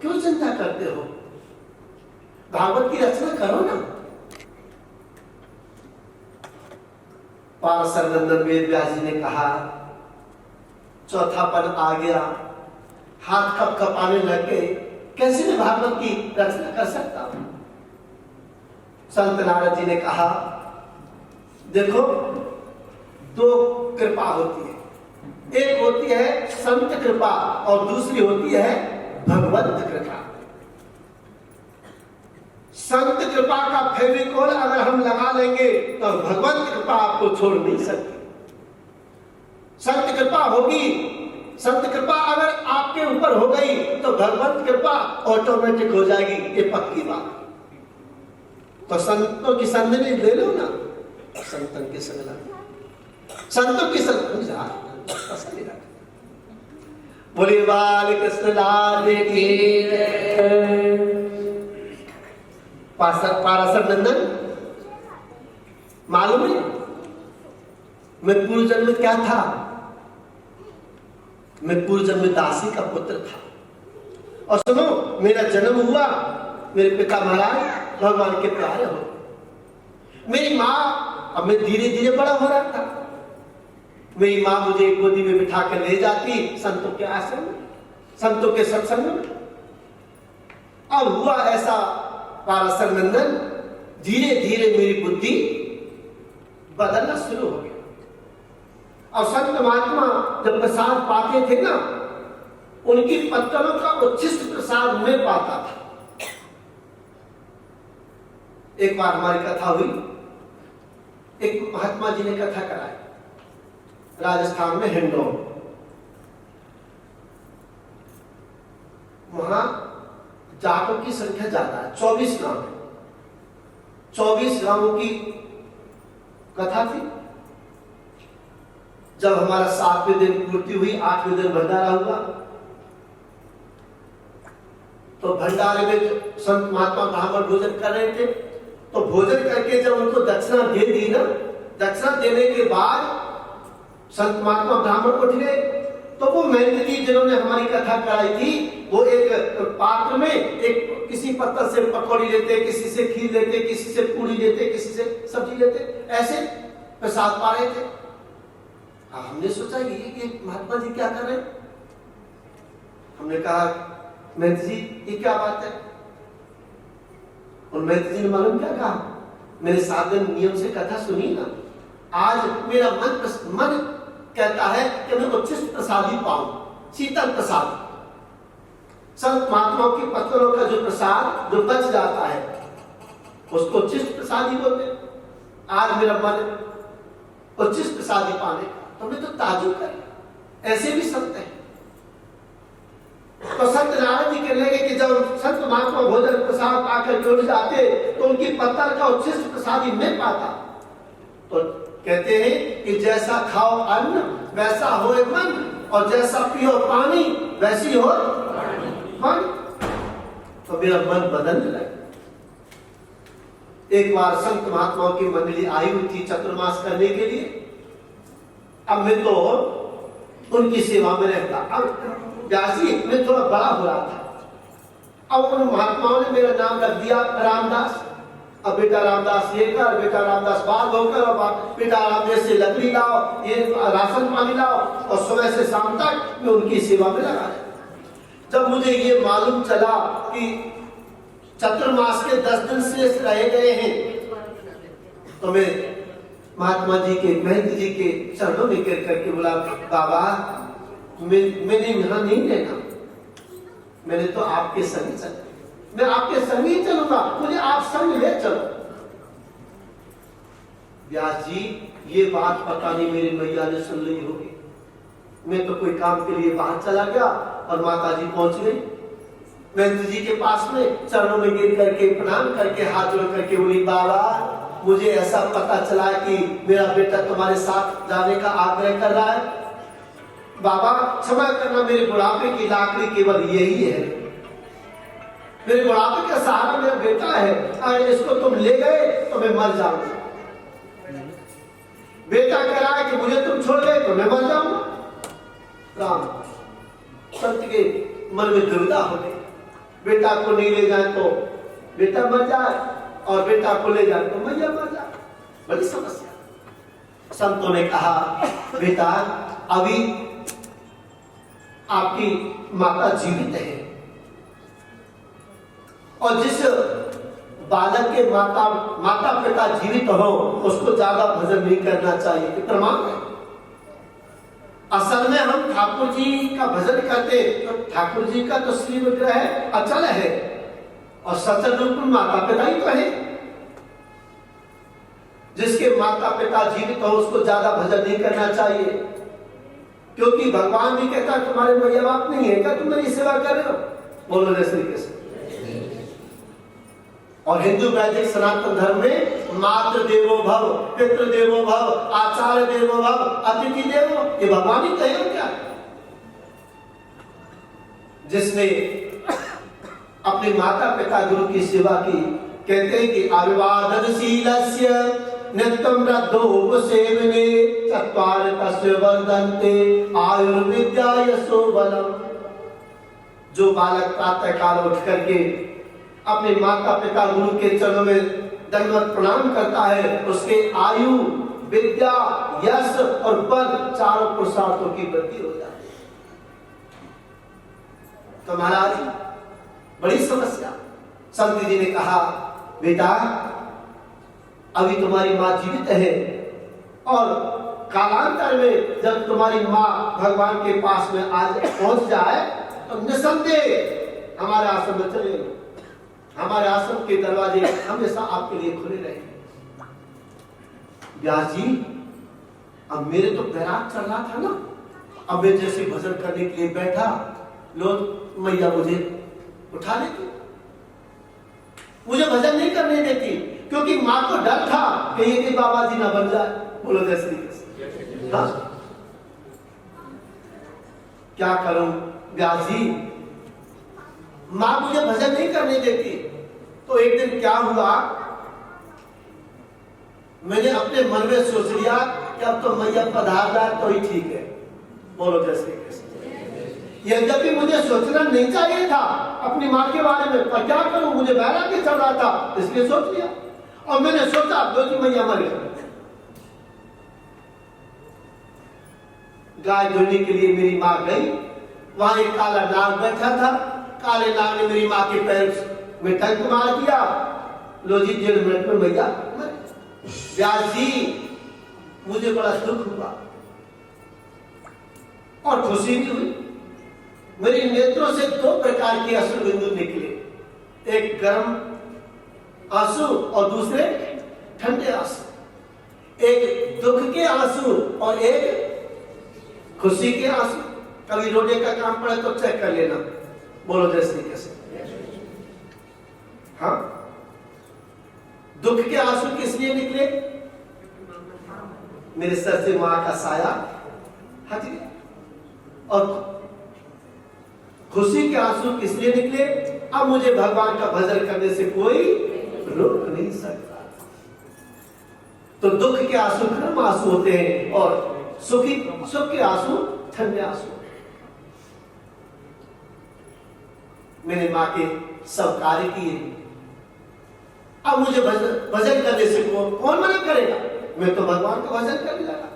क्यों चिंता करते हो? भागवत की रचना करो ना। पाराशर नंदन वेदव्यास जी ने कहा, चौथापन आ गया, हाथ कप कपाने लग गए, कैसे मैं भागवत की रचना कर सकता हूं? संत नारद जी ने कहा, देखो 2 कृपा होती है, एक होती है संत कृपा और दूसरी होती है भगवत कृपा। संत कृपा का फेविकोल अगर हम लगा लेंगे तो भगवत कृपा आपको छोड़ नहीं सकती। संत कृपा होगी, संत कृपा अगर आपके ऊपर हो गई तो भगवत कृपा ऑटोमेटिक हो जाएगी, ये पक्की बात। तो संतों की संग ले लो ना, संतन की संग ला, संतों की संग जा। बोले बाल कृष्ण लाल की जय। पाराशर नंदन, मालूम है मैं पूर्व जन्म में क्या था? मैं पूर्व जन्म में दासी का पुत्र था। और सुनो, मेरा जन्म हुआ, मेरे पिता महाराज भगवान के प्यारे हो। मेरी माँ, अब मैं धीरे धीरे बड़ा हो रहा था, मेरी माँ मुझे गोदी में बिठा कर ले जाती संतों के आश्रम में, संतों के सत्संग में। अब हुआ ऐसा पाराशर नंदन, धीरे धीरे मेरी बुद्धि बदलना शुरू हो गया। और संत महात्मा जब प्रसाद पाते थे ना, उनकी पत्तलों का उच्छिष्ट प्रसाद मैं पाता था। एक बार हमारी कथा हुई, एक महात्मा जी ने कथा कराई राजस्थान में हिंडौन। वहां जाटों की संख्या ज्यादा है, 24 गांव है। 24 गांवों की कथा थी। जब हमारा 7वें दिन पूर्ति हुई, 8वें दिन भंडारा हुआ, तो भंडारे में संत महात्मा ब्राह्मण भोजन कर रहे थे। तो भोजन करके जब उनको दक्षिणा दे दी ना, दक्षिणा देने के बाद संत महात्मा ब्राह्मण उठ गए। तो वो महंत जी जिन्होंने हमारी कथा कराई थी, वो एक पात्र में एक किसी पत्थर से पकौड़ी लेते, किसी से खीर लेते, किसी से पूरी लेते, किसी से सब्जी लेते, ऐसे प्रसाद पा रहे थे। हमने सोचा ये महात्मा जी क्या कर रहे हैं? हमने कहा महंत जी ये क्या बात है? और महंत जी ने मालूम क्या कहा, मेरे 7 दिन नियम से कथा सुनी ना, आज मेरा मन कहता है कि मैं उच्छिष्ट प्रसादी पाऊं, शीतल प्रसाद। संत महात्माओं के पत्रों का जो प्रसाद जो बच जाता है उसको उच्छिष्ट प्रसादी बोलते हैं। आज मेरा मन उच्छिष्ट प्रसादी पाने का, तो मैं तो ताजुब कर। ऐसे भी संत हैं। तो संत नारायण जी कहने लगे कि जब संत महात्मा भोजन प्रसाद पाकर के उठ जाते तो उनकी पत्थर का उच्छिष्ट प्रसादी नहीं पाता। तो कहते हैं कि जैसा खाओ अन्न वैसा होए मन, और जैसा पियो पानी वैसी हो मन। तो मेरा मन बदलने लगा। एक बार संत महात्माओं की मंडली आई हुई थी चतुर्मास करने के लिए। अब मैं तो उनकी सेवा में रहता। अब व्यासी में थोड़ा बड़ा हो रहा था। अब उन महात्माओं ने मेरा नाम रख दिया रामदास। अब बेटा रामदास ये कर, बेटा रामदास बाल धोकर, और बेटा रामदास से लकड़ी लाओ, ये राशन पानी लाओ, और सुबह से शाम तक मैं उनकी सेवा में लगा। जब मुझे ये मालूम चला कि चतुर्मास के 10 दिन शेष रह गए हैं, तो मैं महात्मा जी के महंत जी के चरणों में गिर करके बोला, बाबा मैंने यहाँ नहीं रहना, मैंने तो आपके संग चलना, मैं आपके संग ही चलूंगा, मुझे आप संग ले चलो। व्यास जी ये बात पता नहीं मेरी मैया ने सुन ली होगी। मैं तो कोई काम के लिए बाहर चला गया और माता जी पहुंच गई महंत जी के पास में, चरणों में गिर करके प्रणाम करके हाथ जोड़ करके बोली, बाबा मुझे ऐसा पता चला कि मेरा बेटा तुम्हारे साथ जाने का आग्रह कर रहा है। बाबा क्षमा करना, मेरे बुढ़ापे की लाकड़ी केवल यही है, मेरे बुढ़ापे का सहारा मेरा बेटा है। अगर इसको तुम ले गए तो मैं मर जाऊंगा। बेटा कह रहा है कि मुझे तुम छोड़ गए तो मैं मर जाऊंगा। राम संत के मन में दुविधा हो गई, बेटा को नहीं ले जाए तो बेटा मर जाए, और बेटा को ले जाए तो मैया मर जाए। बड़ी समस्या। संतों ने कहा, बेटा अभी आपकी माता जीवित है, और जिस बालक के माता पिता जीवित हो उसको ज्यादा भजन नहीं करना चाहिए। प्रमाण है। असल में हम ठाकुर जी का भजन करते तो ठाकुर जी का तो श्री विग्रह अचल है, और सचल रूप में माता पिता ही तो है। जिसके माता पिता जीवित हो उसको ज्यादा भजन नहीं करना चाहिए, क्योंकि भगवान भी कहता है तुम्हारे मैया बाप नहीं है क्या, तुम मेरी सेवा कर रहे हो? बोलो जय श्री कृष्ण। और हिंदू वैदिक सनातन धर्म में मातृ देवो भव, पितृ देवो भव, आचार्य देवो भव, अतिथि देवो, ये भगवान ही कहे क्या? जिसने अपने माता पिता गुरु की सेवा की, कहते हैं कि अविवादनशीलस्य नित्यं वृद्धो सेवने चत्वार तस्य वर्धन्ते आयुर्विद्या यशो बलम। जो बालक प्रातः काल उठ करके अपने माता पिता गुरु के चरणों में दंडवत प्रणाम करता है, उसके आयु, विद्या, यश और बल चारों पुरुषार्थों की वृद्धि हो जाती है। तो महाराज बड़ी समस्या। संत जी ने कहा, बेटा अभी तुम्हारी माँ जीवित है, और कालांतर में जब तुम्हारी माँ भगवान के पास में आज पहुंच जाए तो निसंदेह हमारे आश्रम में चले, हमारे आश्रम के दरवाजे हमेशा आपके लिए खुले रहेंगे। व्यास जी अब मेरे तो बैराग चल रहा था ना, अब मैं जैसे भजन करने के लिए बैठा, लोग मैया मुझे उठा लेती, मुझे भजन नहीं करने देती, क्योंकि माँ को डर था कि ये बाबा जी ना बन जाए। बोलो जय श्री कृष्ण। हाँ? क्या करूं व्यास जी, माँ मुझे भजन नहीं करने देती। तो एक दिन क्या हुआ, मैंने अपने मन में सोच लिया कि अब तो मैया पधार जाए तो ही ठीक है। बोलो जय श्री कृष्ण। यद्यपि मुझे सोचना नहीं चाहिए था अपनी माँ के बारे में, पर क्या करूं, मुझे वैराग्य चल रहा था, इसलिए सोच लिया। और मैंने सोचा दो की मैया मर गई। गाय धोने के लिए मेरी माँ गई, वहां एक काला नाग बैठा था, काले नाग ने मेरी माँ के पैर में टंक मार दिया। लो जी 1.5 मिनट में मैया व्यास जी, मुझे बड़ा दुख हुआ और खुशी भी हुई। मेरे नेत्रों से 2 प्रकार के अश्रु बिंदु निकले, एक गर्म आंसू और दूसरे ठंडे आंसू, एक दुख के आंसू और एक खुशी के आंसू। कभी रोने का काम पड़े तो चेक कर लेना, बोलो जैसे कैसे। हाँ, दुख के आंसू किस लिए निकले? मेरे सर से मां का साया हट गया। और खुशी के आंसू किस लिए निकले? अब मुझे भगवान का भजन करने से कोई रोक नहीं सकता। तो दुख के आंसू गर्म आंसू होते हैं और सुख के आंसू ठंडे आंसू। मैंने मां के सब कार्य किए, अब मुझे भजन करने से कौन मना करेगा? मैं तो भगवान का भजन करने लगा।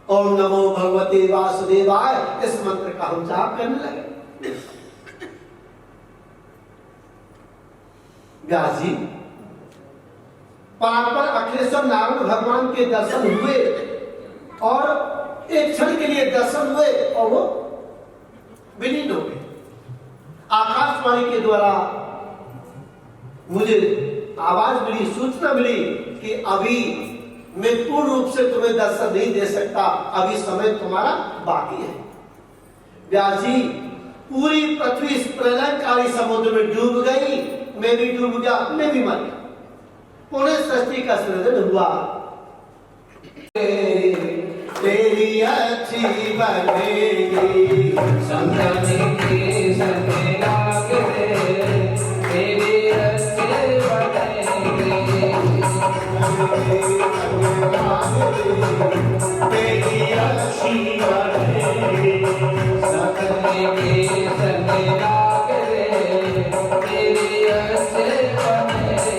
ओम नमो भगवते वासुदेवाय, इस मंत्र का हम जाप करने लगे। व्यास जी, परात्पर अखिलेश्वर नारायण भगवान के दर्शन हुए और एक क्षण के लिए दर्शन हुए और वो विलीन हो गए। आकाशवाणी के द्वारा मुझे आवाज मिली, सूचना मिली कि अभी मैं पूर्ण रूप से तुम्हें दर्शन नहीं दे सकता, अभी समय तुम्हारा बाकी है। व्यास जी, पूरी पृथ्वी इस प्रलयकारी समुद्र में डूब गई, मैं भी डूब गया, मैं भी मर गया। पुनः सृष्टि का सृजन हुआ। तेरी अच्छी बनेगी संगनी की संगे लागे, तेरी अच्छी बनेगी। तेरी अच्छी बनेगी संगनी की संगे लागे, तेरी अच्छी बनेगी।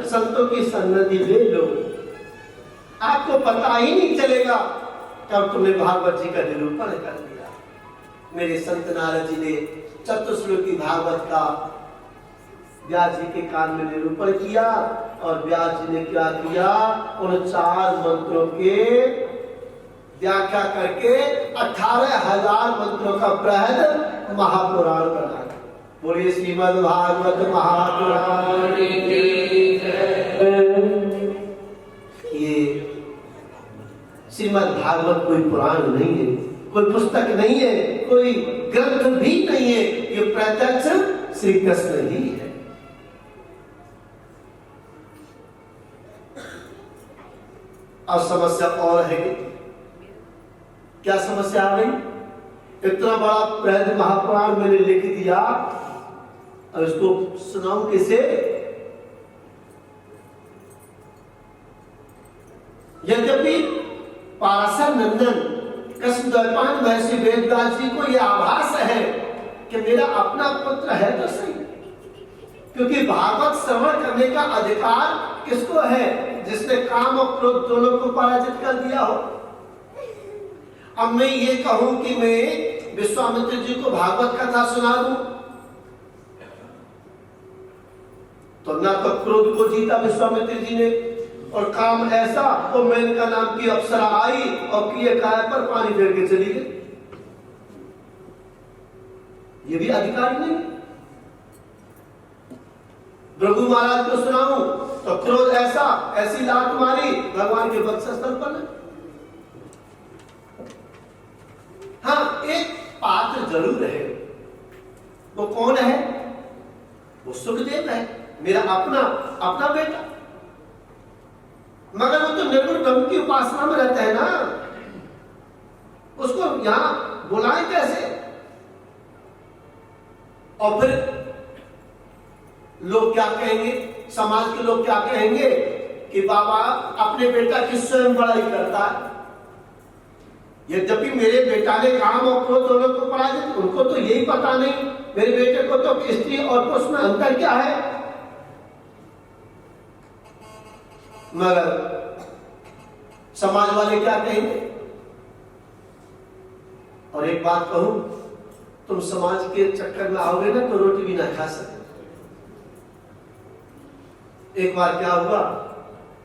संतों की सन्निधि ले लो, आपको पता ही नहीं चलेगा कब तुमने भागवत जी का निरूपण कर दिया। मेरे संत नारद जी ने चतुश्लोकी भागवत का व्यास जी के कान में निरूपण किया और व्यास जी ने क्या किया, उन 4 मंत्रों के व्याख्या करके 18,000 मंत्रों का बृहद महापुराण बना। बोलिए श्रीमद् भागवत महापुराण की जय। ये श्रीमद् भागवत कोई पुराण नहीं है, कोई पुस्तक नहीं है, कोई ग्रंथ भी नहीं है, ये प्रत्यक्ष श्री कृष्ण ही है। अब समस्या और है, क्या समस्या आ गई? इतना बड़ा बृहद महापुराण मैंने लिख दिया और इसको सुनाऊं किसे? यद्यपि पाराशर नंदन कृष्ण द्वैपायन महर्षि वेदव्यास जी को यह आभास है कि मेरा अपना पुत्र है तो सही, क्योंकि भागवत श्रवण करने का अधिकार किसको है? जिसने काम और क्रोध दोनों को पराजित कर दिया हो। अब मैं ये कहूं कि मैं विश्वामित्र जी को भागवत कथा सुना दूं, तो ना तो क्रोध को जीता विश्वामित्र जी ने, और काम ऐसा और मेनका नाम की अप्सरा आई और किए काय पर पानी फेर के चली गई। ये भी अधिकारी नहीं। भृगु महाराज को सुनाऊं तो क्रोध ऐसा, ऐसी लात मारी भगवान के वक्षस्थल पर। हाँ, एक पात्र जरूर है। वो कौन है? वो सुखदेव है, मेरा अपना बेटा। मगर वो तो निर्गुण ब्रह्म की उपासना में रहता है ना, उसको यहां बुलाएं कैसे? और फिर लोग क्या कहेंगे, समाज के लोग क्या कहेंगे कि बाबा अपने बेटा की स्वयं बड़ाई करता है। यद्यपि मेरे बेटा ने काम और क्रोध दोनों को पराजित, उनको तो यही पता नहीं मेरे बेटे को तो स्त्री और पुरुष में अंतर क्या है। मगर समाज वाले क्या कहेंगे? और एक बात कहूं, तुम समाज के चक्कर में आओगे ना तो रोटी भी ना खा सकते। एक बार क्या हुआ,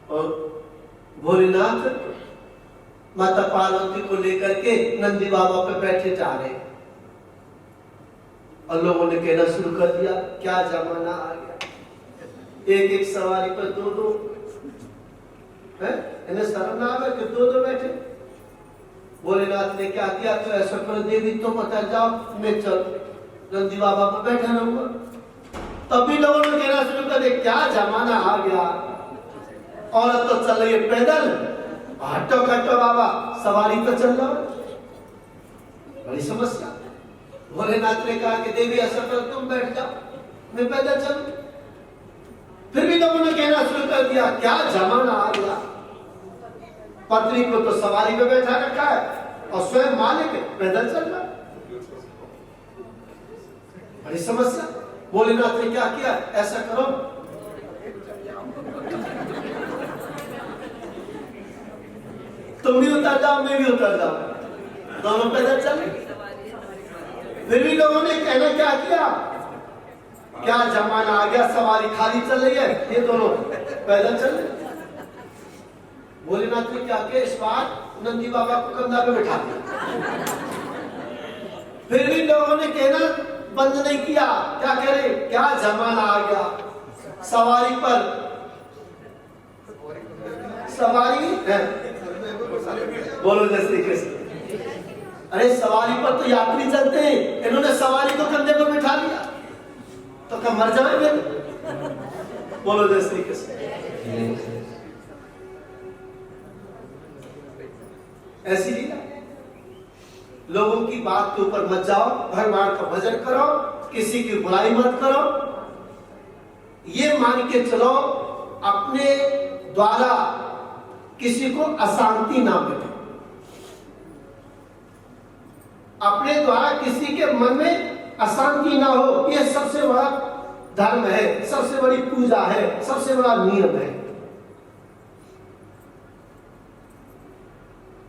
और भोलेनाथ माता पार्वती को लेकर के नंदी बाबा पे बैठे जा रहे, और लोगों ने कहना शुरू कर दिया, क्या जमाना आ गया, एक एक सवारी पर दो है, इन्हें शर्म ना आवे कि दो बैठे। भोलेनाथ ने क्या किया, तो ऐसा कर देवी तो बता जाओ, मैं चल नंदी बाबा पर बैठा रहूंगा। तभी लोगों ने कहना शुरू कर दिया, क्या जमाना आ गया, औरत तो चल रही है पैदल, हटो खटो बाबा सवारी तो चल रहा है। बड़ी समस्या। भोलेनाथ ने कहा कि देवी ऐसा कर तुम बैठ जाओ, मैं पैदल चलूं। फिर भी लोगों ने कहना शुरू कर दिया, क्या जमाना आ गया, पत्नी को तो सवारी में बैठा रखा है और स्वयं मालिक पैदल चल रहा। बड़ी समस्या। भोलेनाथ ने क्या किया, ऐसा करो तुम भी उतर जाओ, मैं भी उतर जाऊं, दोनों पैदल चले। फिर भी लोगों ने कहना क्या किया, क्या जमाना आ गया, सवारी खाली चल रही है, ये दोनों पैदल चल रहे। भोलेनाथ ने क्या किया, इस बार नंदी बाबा को कंधा पे बिठा दिया। फिर भी लोगों ने कहना बंद नहीं किया, क्या करे, क्या जमाना आ गया, सवारी पर सवारी है, बोलो जय श्री कृष्ण। अरे सवारी पर तो यात्री चलते हैं, इन्होंने सवारी को कंधे पर बिठा लिया, तो क्या मर जाएंगे? बोलो जय श्री कृष्ण। ऐसी लीला। लोगों की बात के ऊपर मत जाओ, भगवान का भजन करो, किसी की बुराई मत करो। ये मान के चलो अपने द्वारा किसी को अशांति ना मिले, अपने द्वारा किसी के मन में अशांति ना हो। यह सबसे बड़ा धर्म है, सबसे बड़ी पूजा है, सबसे बड़ा नियम है।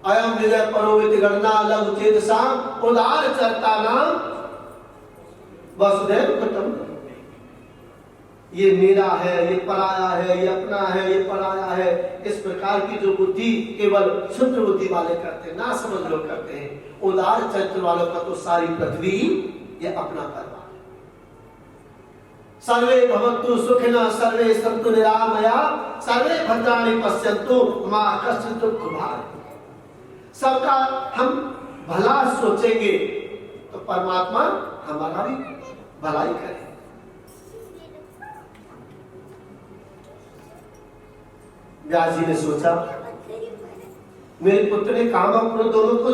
अयम विजय परोवित गणना लघु चेतसाम उदार चरता नाम वसुदेव कुटुंबकम। ये मेरा है, ये पराया है, ये अपना है, ये पराया है, इस प्रकार की जो बुद्धि केवल शुद्ध बुद्धि वाले करते हैं, ना समझ लोग करते हैं। उदार चरित्र वालों का तो सारी पृथ्वी ये अपना परिवार। सर्वे भवन्तु सुखिनः सर्वे सन्तु निरामया सर्वे भद्राणि पश्यन्तु मा कश्चित् दुःखभाग्। सबका हम भला सोचेंगे तो परमात्मा हमारा भी भलाई करे। व्यास जी ने सोचा, मेरे पुत्र ने काम और क्रोध दोनों को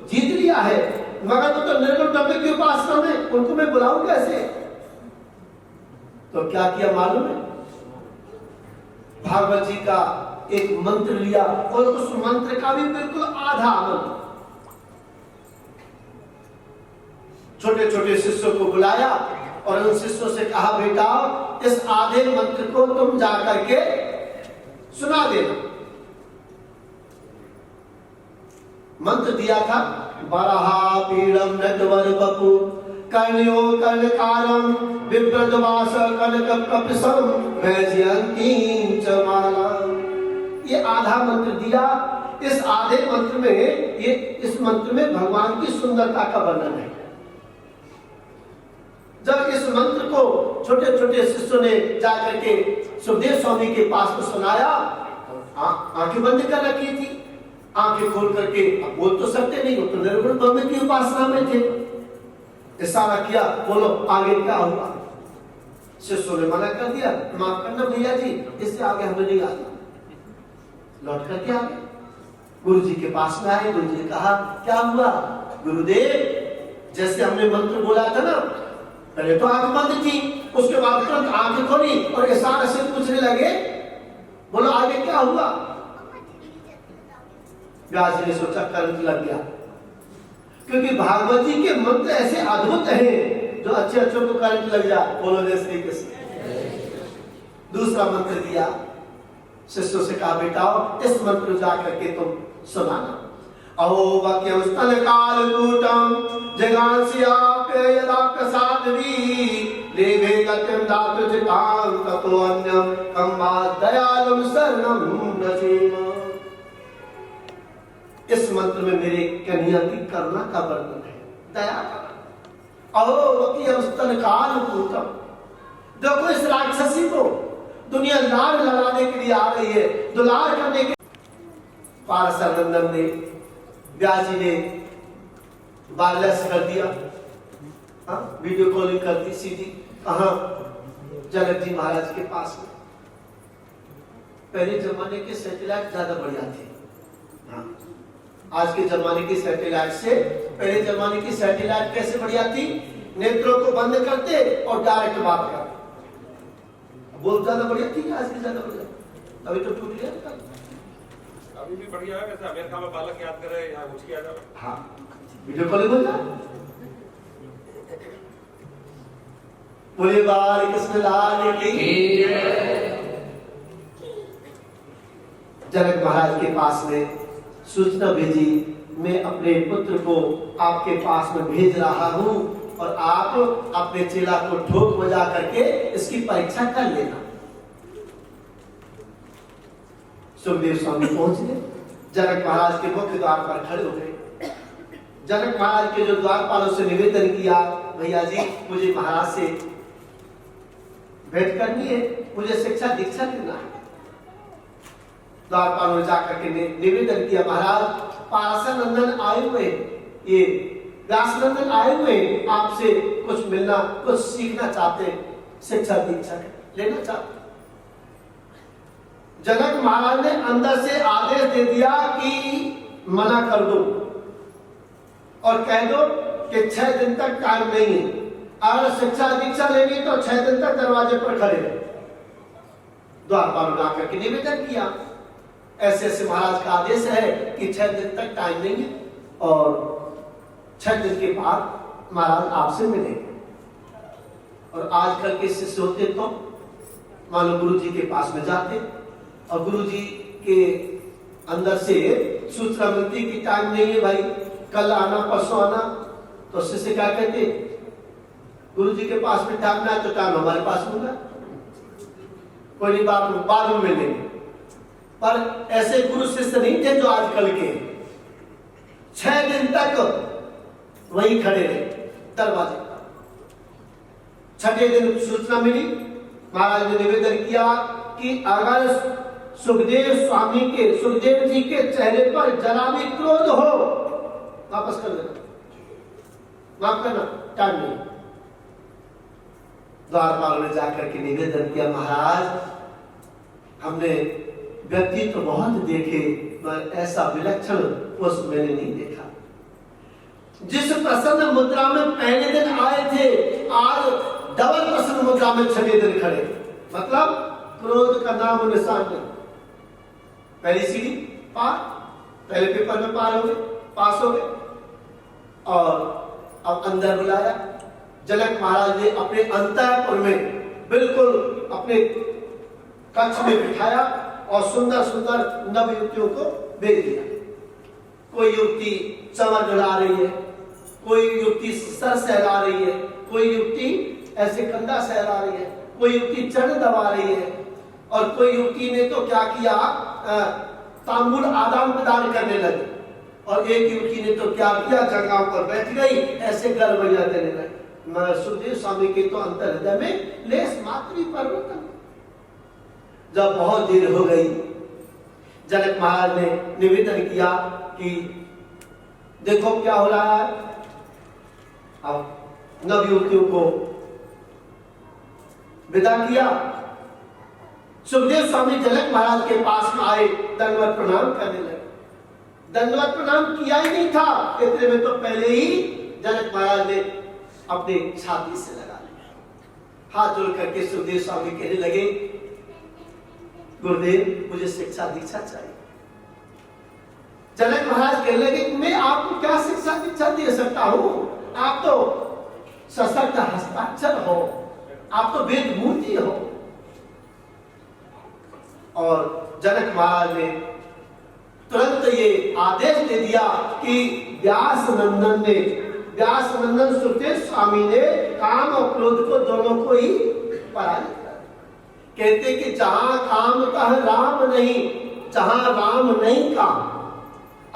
जीत लिया है, मगर वो तो निर्गुण ब्रह्म की उपासना में, उनको मैं बुलाऊं कैसे? तो क्या किया मालूम है? भागवत जी का एक मंत्र लिया और उस मंत्र का भी बिल्कुल आधा मंत्र छोटे छोटे शिष्यों को बुलाया और उन शिष्यों से कहा, बेटा इस आधे मंत्र को तुम जाकर के सुना देना। मंत्र दिया था, बरहा पीड़म नटवर बपु कर्ण्यो कर्णकारम विप्रद्वास कनक कपिसम वैजयंती च माला। ये आधा मंत्र दिया। इस आधे मंत्र में इस मंत्र में भगवान की सुंदरता का वर्णन है। जब इस मंत्र को छोटे छोटे शिष्यों ने जाकर के सुखदेव स्वामी के पास में सुनाया, आंखें बंद कर रखी थी, आंखें खोल करके अब बोल तो सकते नहीं, वो तो निर्गुण ब्रह्म की उपासना में थे। इशारा किया, बोलो आगे क्या हुआ। शिष्यों ने मना कर दिया, माफ करना भैया जी, इससे आगे हमें नहीं आना। लौट करके आ गए, गुरु जी के पास में आए। गुरु जी ने कहा, क्या हुआ गुरुदेव, जैसे हमने मंत्र बोला था ना, पहले तो आंख बंद थी, उसके बाद तुरंत आंखें खोली और इशारा से पूछने लगे, बोलो आगे क्या हुआ। व्यास जी ने सोचा करंट लग गया, क्योंकि भागवत जी के मंत्र ऐसे अद्भुत हैं जो अच्छे अच्छों को करंट लग जाए। बोलो जय श्री कृष्ण। दूसरा मंत्र दिया, शिष्यों से कहा, बेटा इस मंत्र जाकर के तुम सुनाना। अहो वाक्यम स्तन काल कूटम जगांस्याप्य यदा प्रसादवी लेभे गत्यम दातु चितां ततो अन्यम कम्मा दयालुम शरणम नजेम। इस मंत्र में मेरे कन्हैया की करुणा का वर्णन है, दया का। अहो वाक्यम स्तन काल कूटम, देखो इस राक्षसी को दुनिया लाड लड़ाने के लिए आ रही है, दुलार करने के। पारसनंदन ने, व्यास जी ने वायरलेस कर दिया, वीडियो कॉलिंग कर दी सीधी। कहा, जनक जी महाराज के पास में। पहले जमाने के सैटेलाइट ज्यादा बढ़िया थे। आज के जमाने की सैटेलाइट से पहले जमाने की सैटेलाइट कैसे बढ़िया थी, नेत्रों को बंद करते और डायरेक्ट बात करते। बहुत ज्यादा बढ़िया थी, आज की ज्यादा बढ़िया। अभी तो टूट गया, अभी भी बढ़िया है। वैसे अमेरिका में बालक याद कर रहे हैं, यहाँ कुछ किया जाए। हाँ, वीडियो कॉलिंग हो जाए। बोले बाल कृष्ण लाल की। जनक महाराज के पास में सूचना भेजी, मैं अपने पुत्र को आपके पास में भेज रहा हूं और आप अपने चेला को ठोक बजा करके इसकी परीक्षा कर लेना। सुखदेव स्वामी पहुंच गए, जनक महाराज के मुख्य द्वार पर खड़े हो गए। जनक महाराज के जो द्वारपालों से निवेदन किया, भैया जी मुझे महाराज से भेंट करनी है, मुझे शिक्षा दीक्षा लेना है। द्वारपालों ने जाकर के निवेदन किया, महाराज पारसनंदन आए हुए, ये व्यासनंदन आए हुए आपसे कुछ मिलना, कुछ सीखना चाहते, शिक्षा दीक्षा लेना चाहते। जनक महाराज ने अंदर से आदेश दे दिया कि मना कर दो और कह दो कि 6 दिन तक टाइम नहीं है, अगर शिक्षा दीक्षा लेनी तो 6 दिन तक दरवाजे पर खड़े रहे। द्वारपाल आकर के निवेदन किया, ऐसे ऐसे महाराज का आदेश है कि 6 दिन तक टाइम नहीं है और 6 दिन के बाद महाराज आपसे मिलेंगे। और आजकल के शिष्य होते तो मान लो गुरु जी के पास में जाते और गुरु जी के अंदर से सूचना मिलती कि टाइम नहीं है भाई, कल आना परसों आना, तो शिष्य क्या कहते, गुरु जी के पास में टाइम ना है तो टाइम हमारे पास होगा, कोई नहीं, बाद में मिलेंगे। पर ऐसे गुरु शिष्य नहीं थे जो आजकल के। 6 दिन तक वही खड़े रहे दरवाजे पर। 6ठे दिन सूचना मिली, महाराज ने निवेदन किया कि अगर सुखदेव जी के चेहरे पर जरा भी क्रोध हो, वापस कर देना, माफ करना, टाइम नहीं। द्वारपाल ने जाकर के निवेदन किया, महाराज हमने व्यक्ति तो बहुत देखे पर ऐसा विलक्षण पुष्प मैंने नहीं देखा। जिस प्रसन्न मुद्रा में पहले दिन आए थे, आज डबल प्रसन्न मुद्रा में 6ठे दिन खड़े, मतलब क्रोध का नाम निशान नहीं। पहली सीढ़ी पार, पहले पेपर में पार हो गए, पास हो गए। और अब अंदर बुलाया। जनक महाराज ने अपने अंतःपुर में बिल्कुल अपने कक्ष में बिठाया और सुंदर सुंदर नव युवतियों को भेज दिया। कोई युवती चमर डुला रही है, कोई युवती सर सहला रही है, कोई युवती ऐसे कंधा सहला रही है, कोई युवती चरण दबा रही है, और कोई युवती ने तो क्या किया, तांबुल आदान प्रदान करने लगी, और एक युवती ने तो क्या किया, जगह पर बैठ गई, ऐसे गरबैया देने लगी। सुखदेव स्वामी के तो अंतर हृदय में लेस मात्र भी परिवर्तन। जब बहुत देर हो गई, जनक महाराज ने निवेदन किया कि देखो क्या हो रहा है। अब नव युवतियों को विदा किया। सुखदेव स्वामी जनक महाराज के पास में आए, दंडवत प्रणाम करने लगे। दंडवत प्रणाम किया ही नहीं था, इतने में तो पहले ही जनक महाराज ने अपने छाती से लगा लिया। हाथ जोड़ करके सुखदेव स्वामी कहने लगे, गुरुदेव मुझे शिक्षा दीक्षा चाहिए। जनक महाराज कहने लगे, मैं आपको क्या शिक्षा दीक्षा दे सकता हूं, आप तो सशक्त हस्ताक्षर हो, आप तो वेद मूर्ति हो। और जनक महाराज ने तुरंत ये आदेश दे दिया कि व्यास नंदन सुखदेव स्वामी ने काम और क्रोध को दोनों को ही पराजित कर। कहते कि जहां काम तह राम नहीं, जहां राम नहीं काम।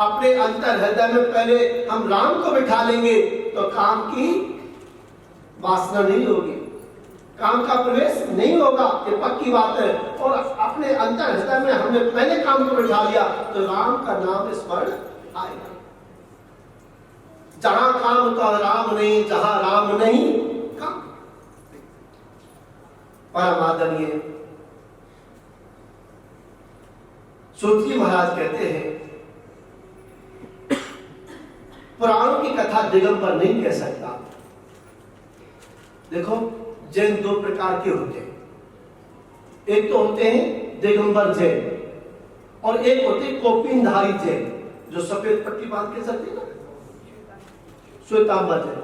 अपने अंतर हृदय में पहले हम राम को बिठा लेंगे तो काम की वासना नहीं होगी, काम का प्रवेश नहीं होगा, ये पक्की बात है। और अपने अंतर हृदय में हमने पहले काम को बिठा लिया तो राम का नाम स्मरण आएगा। जहां काम तो राम नहीं, जहां राम नहीं काम। परम आदरणीय सूत्री महाराज कहते हैं, पुराणों की कथा दिगंबर नहीं कह सकता। देखो जैन दो प्रकार के होते हैं, एक तो होते हैं दिगंबर जैन और एक होते हैं कोपिनधारी जैन, जो सफेद पट्टी बांध के चलते ना, श्वेतांबर जैन।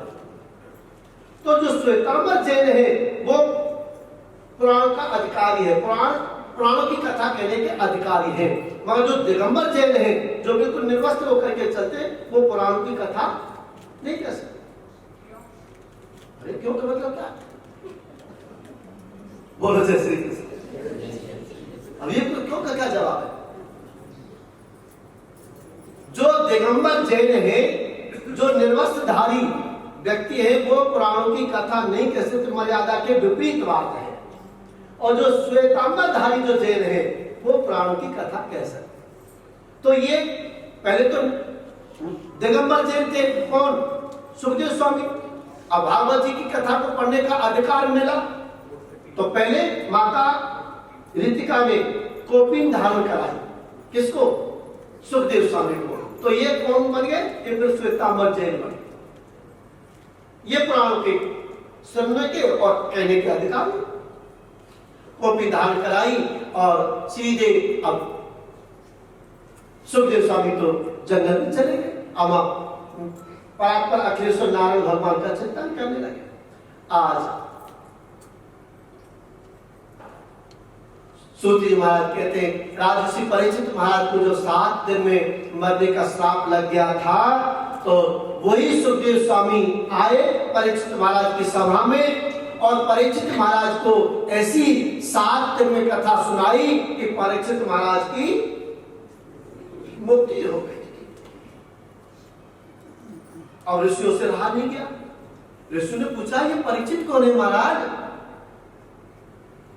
तो जो श्वेतांबर जैन है वो पुराण का अधिकारी है, पुराणों की कथा कहने के अधिकारी है। मगर जो दिगंबर जैन है, जो बिल्कुल निर्वस्त्र होकर के चलते, वो पुराणों की कथा नहीं कह सकते। अरे क्यों का मतलब क्या? बोलो जय श्री कृष्ण। अब ये क्यों का क्या जवाब है? जो दिगंबर जैन है, जो निर्वस्त्रधारी व्यक्ति है, वो पुराणों की कथा नहीं कह सकते, मर्यादा के विपरीत बात है। और जो श्वेतांबरधारी जो जैन है, वो पुराणों की कथा कह सकते। तो ये पहले तो दिगंबर जैन थे कौन? सुखदेव स्वामी। अब भागवत जी की कथा को पढ़ने का अधिकार मिला तो पहले माता ऋतिका ने कोपिन धारण कराई। किसको? सुखदेव स्वामी को। तो ये कौन बन गए? ये फिर श्वेतांबर जैन बन गए। ये पुराणों के सुनने के और कहने के अधिकार। कोपिन धारण कराई और सीधे अब सुखदेव स्वामी तो जंगल में चले गए। अब परात्पर अखिलेश्वर नारायण भगवान का चिंतन करने लगे। आज सूत्री महाराज कहते हैं, राजर्षि परीक्षित महाराज को जो 7 दिन में मरने का श्राप लग गया था, तो वही सुखदेव स्वामी आए परीक्षित महाराज की सभा में और परीक्षित महाराज को ऐसी 7 दिन में कथा सुनाई कि परीक्षित महाराज की मुक्ति हो गई। और ऋषियों से रहा नहीं गया। ऋषि ने पूछा, ये परीक्षित कौन है महाराज?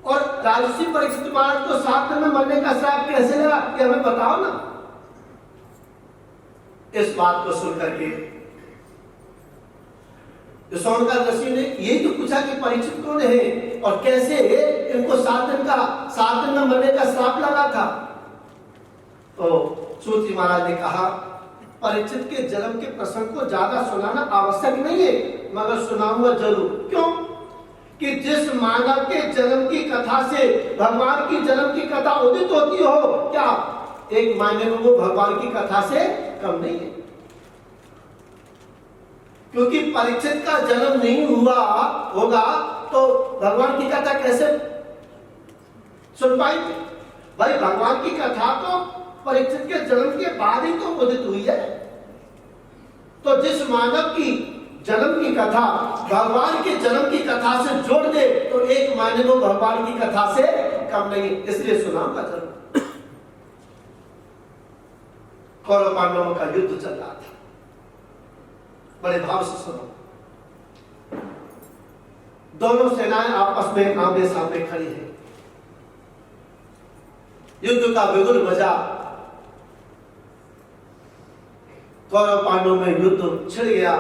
और राजर्षि परीक्षित महाराज को 7 दिन में मरने का श्राप कैसे लगा, ये हमें बताओ ना। इस बात को सुनकर के सोनकर ऋषि ने यही तो पूछा कि परीक्षित कौन है और कैसे इनको 7 दिन में मरने का श्राप लगा था। तो सूत्री महाराज ने कहा, परीक्षित के जन्म के प्रसंग को ज्यादा सुनाना आवश्यक नहीं है, मगर सुनाऊंगा जरूर। क्यों? कि जिस मानव के जन्म की कथा से भगवान की जन्म की कथा उदित होती हो, क्या एक मायने में वो भगवान की कथा से कम नहीं है, क्योंकि परीक्षित का जन्म नहीं हुआ होगा तो भगवान की कथा कैसे सुन पाएंगे? भाई भगवान की कथा तो परीक्षित के जन्म के बाद ही तो उदित हुई है। तो जिस मानव की जन्म की कथा भगवान के जन्म की कथा से जोड़ दे तो एक मायने में भगवान की कथा से कम नहीं, इसलिए सुनाम का जन्म। कौरव पांडवों का युद्ध चल रहा था, बड़े भाव से सुनो। दोनों सेनाएं आपस में आमने सामने खड़ी हैं। युद्ध का बिगुल बजा, कौरव पांडवों में युद्ध छिड़ गया।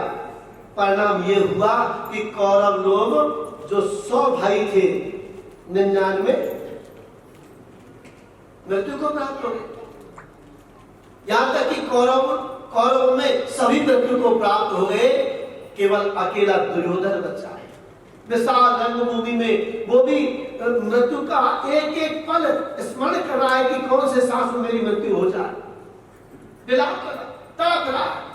परिणाम यह हुआ कि कौरव लोग जो 100 भाई थे 99 मृत्यु को प्राप्त हो गए। यहां तक कि कौरव में सभी मृत्यु को प्राप्त हो गए, केवल अकेला दुर्योधन बचा है। विशाल रणभूमि में वो भी मृत्यु का एक एक पल स्मरण कर रहा है कि कौन से सांस में मेरी मृत्यु हो जाए, विलाप कर रहा, तड़प रहा है।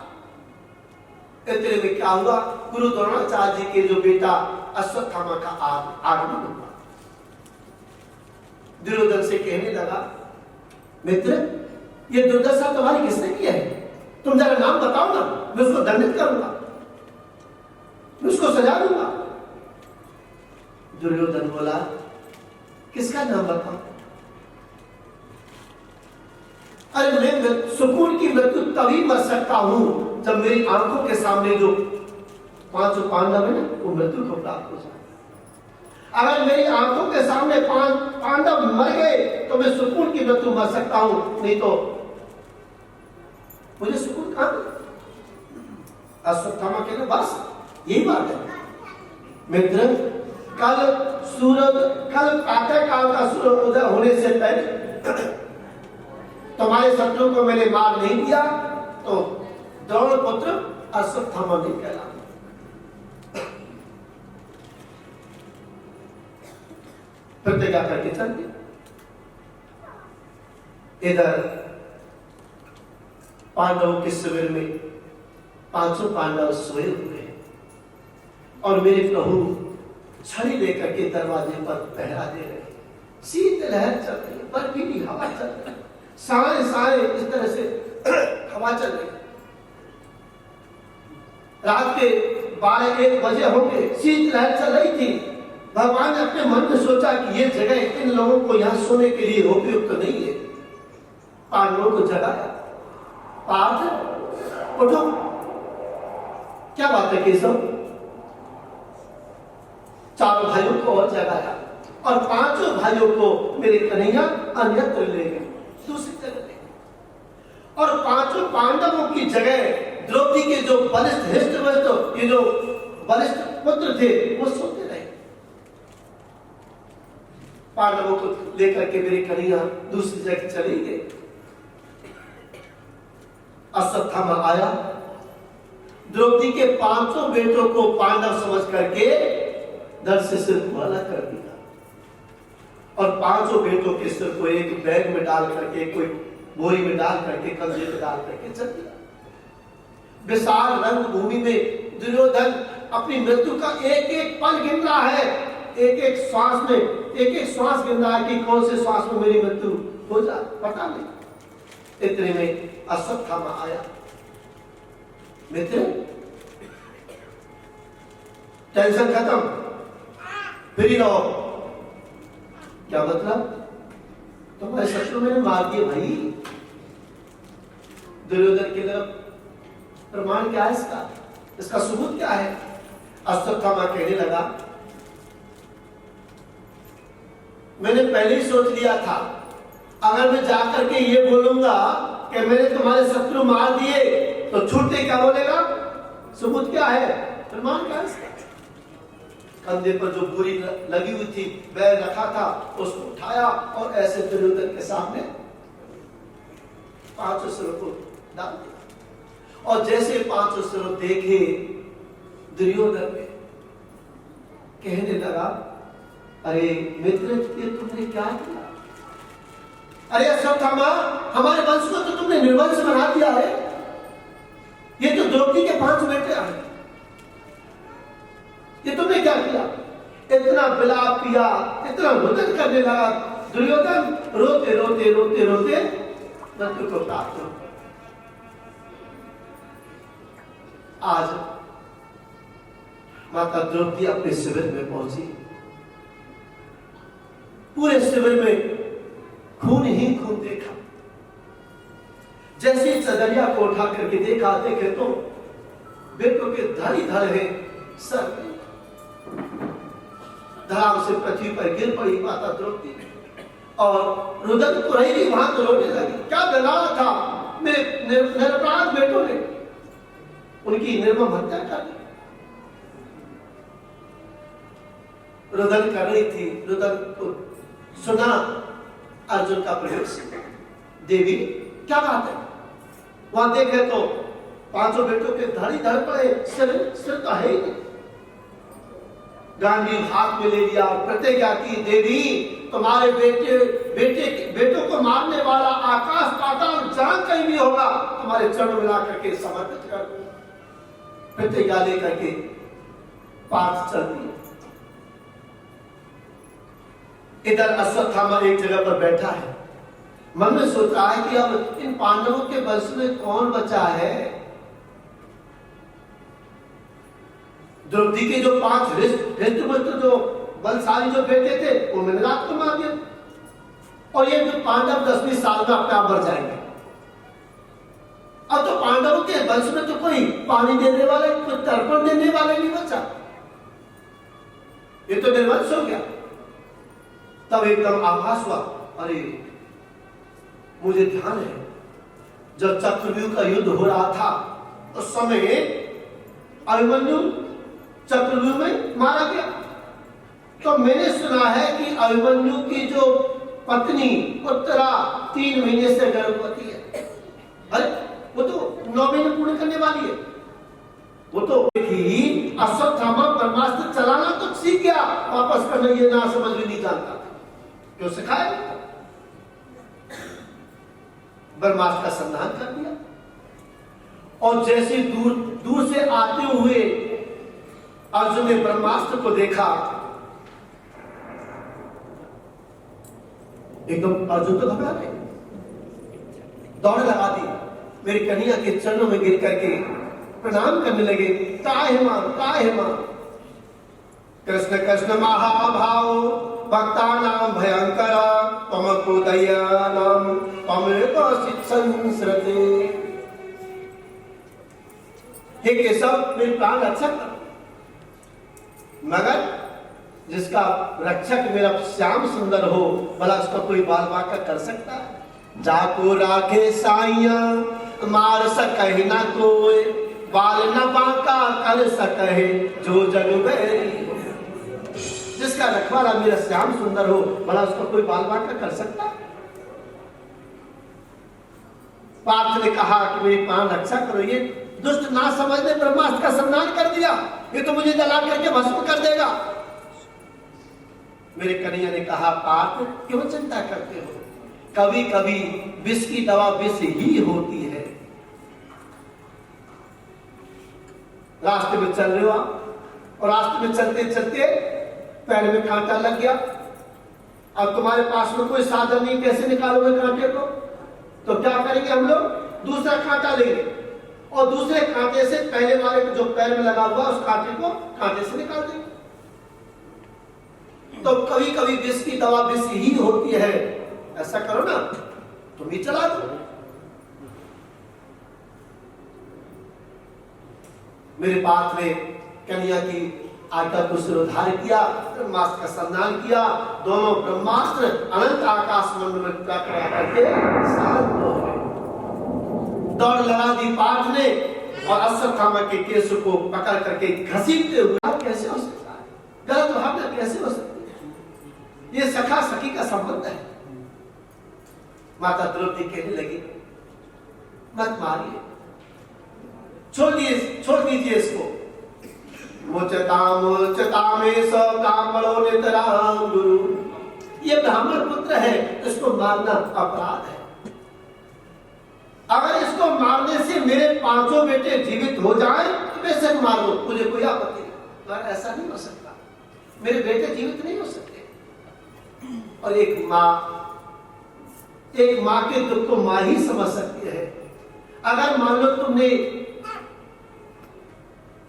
इतने में क्या हुआ? गुरु द्रोणाचार्य जी के जो बेटा अश्वत्थामा का आगमन हुआ। दुर्योधन से कहने लगा, मित्र ये दुर्दशा तुम्हारी किसने किया है? तुम जरा नाम बताओ ना, मैं उसको दंडित करूंगा, मैं उसको सजा दूंगा। दुर्योधन बोला, किसका नाम बताओ? अरे मैं सुकून की मृत्यु तभी मर सकता हूं जब मेरी आंखों के सामने जो 5 पांडव है ना वो मृत्यु को प्राप्त हो जाए। अगर मेरी आंखों के सामने 5 पांडव मर गए तो मैं सुकून की मृत्यु मर सकता हूं, नहीं तो मुझे सुकून कहां? अश्वत्थामा कहने बस यही बात है मित्र। कल प्रातः काल का सूर्य उदय होने से पहले तुम्हारे शत्रु को मैंने मार नहीं दिया तो द्रोण पुत्र अश्वत्थामा नहीं कहला। प्रतिज्ञा करके चल दिया। इधर पांडवों के शिविर में 500 पांडव सोए हुए हैं और मेरे प्रभु छड़ी लेकर के दरवाजे पर पहरा दे रहे हैं। शीत लहर चल रही है, बर्फीली हवा चल रही है, साए इस तरह से हवा चल रही है। रात के 12-1 बजे होंगे, शीत लहर चल रही थी। भगवान ने अपने मन में सोचा कि ये जगह इन लोगों को यहां सोने के लिए उपयुक्त तो नहीं है। पांडवों को जगाया, पार्थ उठो, क्या बात है केशव? चारों भाइयों को और जगाया और 5 भाइयों को मेरे कन्हैया अन्यत्र ले गए, दूसरी जगह ले गए। और 5 पांडवों की जगह द्रौपदी के जो बलिष्ठ हृष्ट ये जो बलिष्ठ पुत्र थे वो सोते रहे। पांडवों को लेकर के मेरे कन्हैया दूसरी जगह चले गए। अश्वत्थामा आया, द्रौपदी के 500 बेटों को पांडव समझ करके दर से सिर को अलग कर दिया और 500 बेटों के सिर को एक बैग में डाल करके, कोई बोरी में डाल करके, कंधे में डाल करके चल दिया। विशाल रणभूमि में दुर्योधन अपनी मृत्यु का एक एक पल गिन रहा है, एक एक श्वास में एक एक श्वास गिन रहा है कि कौन से श्वास में मेरी मृत्यु हो जाए, पता नहीं। इतने में अश्वत्थामा आया। मित्र टेंशन खत्म, फ्री रहो। क्या मतलब? तुम्हारे शत्रु मैंने मार दिए भाई। दुर्योधन की तरफ प्रमाण क्या है इसका? इसका सबूत क्या है? अश्वत्थामा कहने लगा, मैंने पहले ही सोच लिया था अगर मैं जाकर के ये बोलूंगा कि मैंने तुम्हारे शत्रु मार दिए तो छूटते क्या बोलेगा? सबूत क्या है? प्रमाण क्या है इसका? कंधे पर जो बोरी लगी हुई थी, बैग रखा था, उसको उठाया और ऐसे दुर्योधन के सामने 500 सिरों को डाल दिया। और जैसे 500 सिरों देखे दुर्योधन ने कहने लगा, अरे मित्र ये तुमने क्या किया? अरे अश्वत्थामा, हमारे वंश को तो तुमने निर्वंश बना दिया है। ये तो द्रौपदी के 5 बेटे हैं, ये तुमने क्या किया? इतना विलाप किया, इतना रुदन करने लगा। दुर्योधन रोते रोते रोते रोते मृत्यु को प्राप्त हो। आज माता द्रौपदी अपने शिविर में पहुंची। पूरे शिविर में खून ही खून देखा। जैसे चदरिया को उठा करके देखा, देखे तो बेटों के धड़ ही धड़ है, सर धड़ाम से पृथ्वी पर गिर पड़ी माता द्रौपदी और रुदन को रही वहां तो रोने लगी। क्या बना था मेरे निरपराध बेटों ने, उनकी निर्मम हत्या कर दी। रुदन कर रही थी, रुदन को सुना अर्जुन का प्रयोग। देवी क्या बात है? वहां देखे तो 5 बेटों के धड़ ही धड़ पड़े, सिर तो है ही नहीं। गांधी हाथ में ले लिया, प्रतिज्ञा की, देवी तुम्हारे बेटों को मारने वाला आकाश पाताल जहां कहीं भी होगा तुम्हारे चरण मिला करके समर्पित कर दूं। प्रतिज्ञा लेकर के पाठ चल दिए। इधर अश्वत्थामा एक जगह पर बैठा है, मन में सोच रहा है कि अब इन पांडवों के वंश में कौन बचा है। द्रौपदी के जो 5 हृष्टपुष्ट जो बलशाली जो बेटे थे वो मैंने रात को मार दिया, और ये जो पांडव 10वीं साल में अपने आप मर जाएंगे। अब तो पांडवों के वंश में तो कोई पानी देने वाले, कोई तर्पण देने वाले नहीं बचा, ये तो निर्वंश हो गया। तब एकदम आभास हुआ, अरे मुझे ध्यान है जब चक्रव्यूह का युद्ध हो रहा था उस समय अभिमन्यु चक्रव्यूह में मारा गया। तो मैंने सुना है कि अभिमन्यु की जो पत्नी उत्तरा 3 महीने से गर्भवती है। अरे वो तो 9 महीने पूर्ण करने वाली है। वो तो ही अश्वत्थामा ब्रह्मास्त्र चलाना तो सीख गया, वापस करना ये ना समझ भी नहीं जानता, क्यों सिखाया? ब्रह्मास्त्र का संधान कर दिया। और जैसे दूर से आते हुए अर्जुन ने ब्रह्मास्त्र को देखा, एकदम अर्जुन तो घबरा गए, दौड़ लगा दी, मेरी कन्हैया के चरणों में गिर करके प्रणाम करने लगे। काहे मां कृष्ण कृष्ण महाभाव भक्ता नाम भयंकर तमको दयानाम तमेव संस्रते। हे केशव, मेरे प्राण रक्षक, मगर जिसका रक्षक मेरा श्याम सुंदर हो, भला उसका कोई बाल बांका कर सकता है? जाको राखे साइया मार सकहि ना कोई, बाल न बांका कर सकहे जो जग बैरी। जिसका रखवाला मेरा श्याम सुंदर हो, भला उसका कोई बाल बांका कर सकता है? पार्थ ने कहा कि मेरी प्राण रक्षा करो, ये दुष्ट ना समझने ब्रह्मास्त्र का संधान कर दिया, ये तो मुझे जला करके भस्म कर देगा। मेरे कन्हैया ने कहा, पार्थ क्यों चिंता करते हो, कभी कभी विष की दवा विष ही होती है। रास्ते में चल रहे हो आप, और रास्ते में चलते चलते पैर में कांटा लग गया। अब तुम्हारे पास में कोई साधन नहीं, कैसे निकालोगे कांटे को? तो क्या करेंगे हम लोग? दूसरा कांटा लेंगे और दूसरे कांटे से पहले वाले जो पैर में लगा हुआ उस कांटे को कांटे से निकाल देंगे। तो कभी कभी विष की दवा विष ही होती है। ऐसा करो ना, तुम ही चला दो। मेरे पास में कन्हैया की आज्ञा को सिरोधार्य किया, ब्रह्मास्त्र का संधान किया, दोनों ब्रह्मास्त्र अनंत आकाश मंडल में टकरा करके शांत हो गए। दौड़ लगा दी पार्थ ने और अश्वत्थामा के केस को पकड़ करके घसीटते हुए, कैसे हो सकता है, गलत भावना कैसे हो सकती है, ये सखा सखी का संबंध है। माता द्रौपदी कहने लगी, मत मारिए, छोड़ दीजिए इसको। मुचतामेश कामलो नितराम गुरु ये ब्राह्मण पुत्र है, इसको मारना अपराध है। अगर इसको मारने से मेरे 5 बेटे जीवित हो जाएं तो बेशक मार दो, मुझे कोई आपत्ति नहीं, पर ऐसा नहीं हो सकता, मेरे बेटे जीवित नहीं हो सकते। और एक माँ के दुख को माँ ही समझ सकती है। अगर मान लो तुमने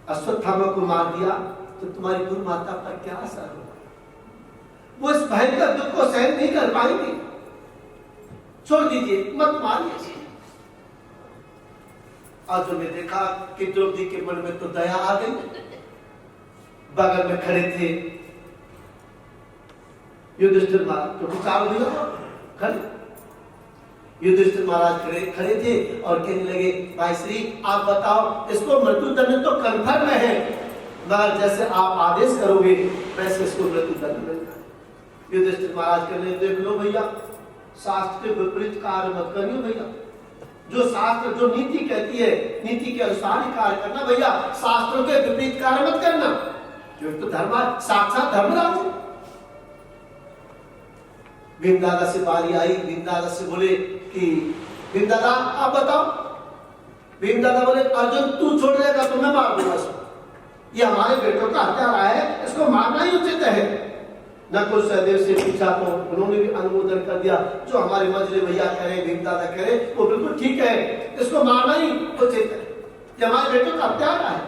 अश्वत्थामा को मार दिया तो तुम्हारी गुरु माता पर क्या असर होगा? वो इस भयंकर दुख को सहन नहीं कर पाएंगे। छोड़ दीजिए, मत मारिए। अर्जुन ने देखा कि द्रौपदी के मन में तो दया आ गई। बगल में खड़े थे युधिष्ठिर महाराज, तो विचार हुआ खड़े। युधिष्ठिर महाराज खड़े थे और कहने लगे, भाई श्री आप बताओ, इसको मृत्युदंड तो कन्फर्म है, मगर जैसे आप आदेश करोगे वैसे इसको मृत्युदंड मिलेगा। युधिष्ठिर महाराज कहने, देख लो भैया, शास्त्र के विपरीत कार्य मत करियो भैया। जो शास्त्र, जो नीति कहती है, नीति के अनुसार ही कार्य करना भैया, शास्त्रों के विपरीत कार्य मत करना, क्योंकि तो धर्म साक्षात धर्मराज है। भीम दादा से बारी आई, भीम दादा से बोले कि भीम दादा आप बताओ। भीम दादा बोले, अर्जुन तू छोड़ देगा तो मैं मार दूंगा इसको, ये हमारे बेटों का हत्यारा है, इसको मारना ही उचित है। नकुल सहदेव से पूछा तो उन्होंने भी अनुमोदन कर दिया, जो हमारे मजले भैया करें, भीम दादा करें, वो बिल्कुल ठीक है, इसको मारना ही उचित है, ये हमारे बेटों का हत्यारा है।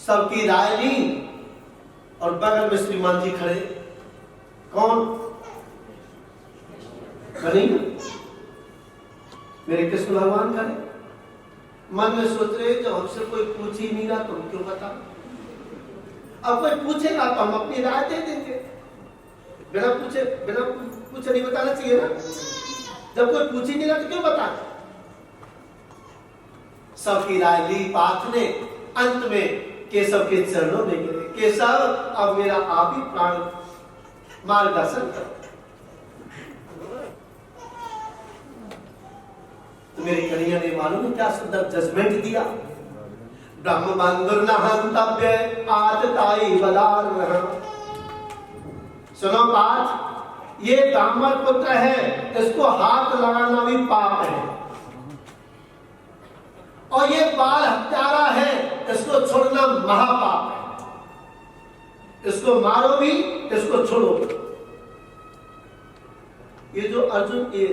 सबकी राय ली और बगल में श्रीमान जी खड़े। कौन? करेंगे मेरे कृष्ण भगवान खड़े। मन में सोच रहे, जब हमसे कोई पूछ ही नहीं रहा तो हम क्यों बता? अब कोई पूछेगा तो हम अपनी राय दे देंगे, बिना पूछे नहीं बताना चाहिए ना। जब कोई पूछ ही नहीं रहा तो क्यों बता? सबकी राय ली पार्थ ने, अंत में केशव के चरणों में गिरे। केशव, अब मेरा आप ही प्राण मार्गदर्शन करो। तो मेरी कन्हैया ने मालूम क्या सुंदर जजमेंट दिया। ब्रह्म बंधुर न हंतव्य आतताई बलार। सुनो पाठ, ये ब्राह्मण पुत्र है, इसको हाथ लगाना भी पाप है, और ये बाल हत्यारा है, इसको छोड़ना महापाप है। इसको मारो भी, इसको छोड़ो भी। ये जो अर्जुन, ये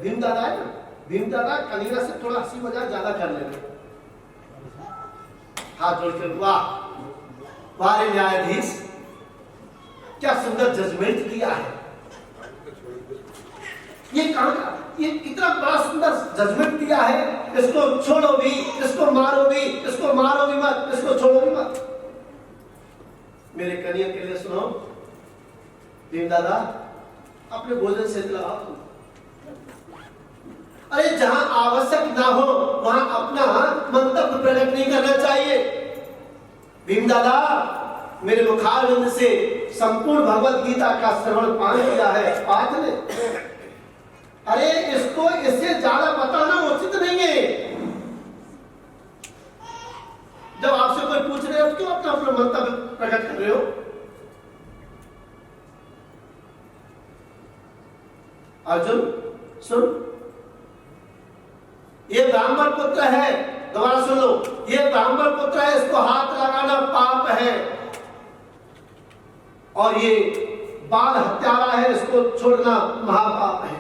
भीम दादा है ना, भीम दादा कन्हैया से थोड़ा हंसी मजाक ज्यादा कर लेते, हाथ जोड़कर वाह वाह रे न्यायाधीश, क्या सुंदर जजमेंट किया है। ये कहां का, ये कितना बड़ा सुंदर जजमेंट दिया है। इसको छोड़ो भी, इसको मारो भी, इसको मारो भी मत, इसको छोड़ो भी मत। मेरे कन्हैया के लिए सुनो, भीम दादा अपने भोजन से लगाओ तुम। अरे जहां आवश्यक ना हो वहां अपना मंतव्य प्रकट नहीं करना चाहिए। भीम दादा मेरे मुखारविंद से संपूर्ण भगवत गीता का श्रवण पान किया है पाठ ने। अरे इसको इससे ज्यादा बताना उचित नहीं है। जब आपसे कोई पूछ रहे हो क्यों अपना अपना मंतव्य प्रकट कर रहे हो? अर्जुन सुन, ये ब्राह्मण पुत्र है, दोबारा सुन लो, ये ब्राह्मण पुत्र है, इसको हाथ लगाना पाप है, और ये बाल हत्यारा है, इसको छोड़ना महापाप है।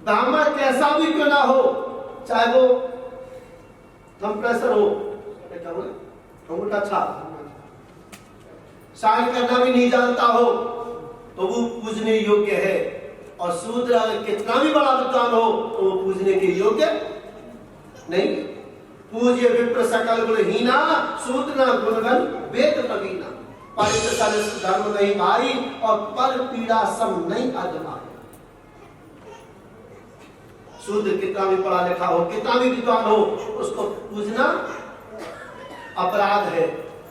ब्राह्मण कैसा भी क्यों ना हो, चाहे वो कंप्रेसर हो, अंगूठा छाप, साइन करना भी नहीं जानता हो, तो वो पूजने योग्य है। और शूद्र कितना भी बड़ा विद्वान हो तो वो पूजने के योग्य नहीं। पूज्य विप्र सकल गुणहीना, शूद्र गुणगण वेद प्रवीणा। परित सरिस धर्म नहीं भाई, और पर पीड़ा सम नहीं अजमाई। शूद्र कितना भी पढ़ा लिखा हो, कितना भी विद्वान हो, उसको पूजना अपराध है।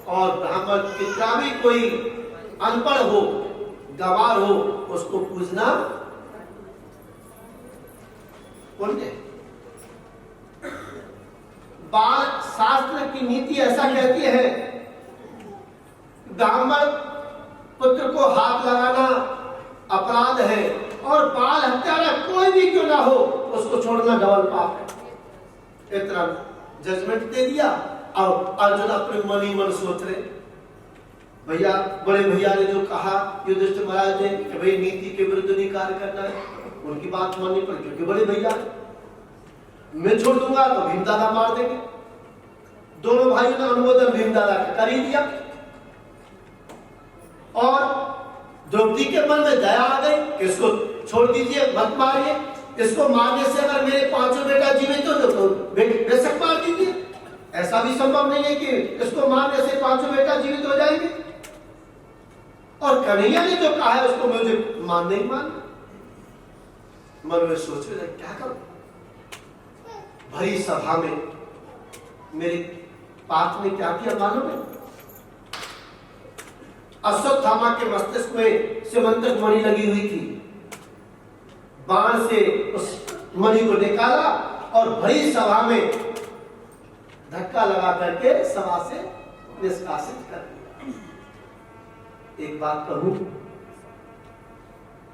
और ब्राह्मण कितना भी कोई अनपढ़ हो, गवार हो, उसको पूजना पुण्य। बाल शास्त्र की नीति ऐसा कहती है, ब्राह्मण पुत्र को हाथ लगाना अपराध है, और बाल हत्यारा कोई भी क्यों ना हो उसको छोड़ना डबल पाप है। इतना जजमेंट दे दिया। और अर्जुन अपने मन ही मन सोच रहे, भैया बड़े भैया ने जो कहा युधिष्ठिर महाराज ने कि भाई नीति के विरुद्ध नहीं कार्य करना है, उनकी बात माननी पड़ी, क्योंकि बड़े भैया मैं छोड़ दूंगा तो भीम दादा मार देंगे। दोनों भाइयों ने अनुमोदन भीम दादा का कर ही दिया, और द्रौपदी के मन में दया आ गई कि इसको छोड़ दीजिए, मत मारिए, इसको मारने से अगर मेरे पांचों बेटा जीवित हो तो बेशक मार दीजिए, ऐसा भी संभव नहीं है कि इसको मारने से पांचों बेटा जीवित हो जाएंगे। और कन्हैया ने जो कहा है उसको मुझे मानना ही मानना। मन में सोच रहे क्या करूं, भरी सभा में मेरे पार्थ ने क्या किया मालूम है? अश्वत्थामा के मस्तिष्क में सिमंतक मणि लगी हुई थी, बाण से उस मणि को निकाला और भरी सभा में धक्का लगा करके सभा से निष्कासित कर दिया। एक बात कहूं,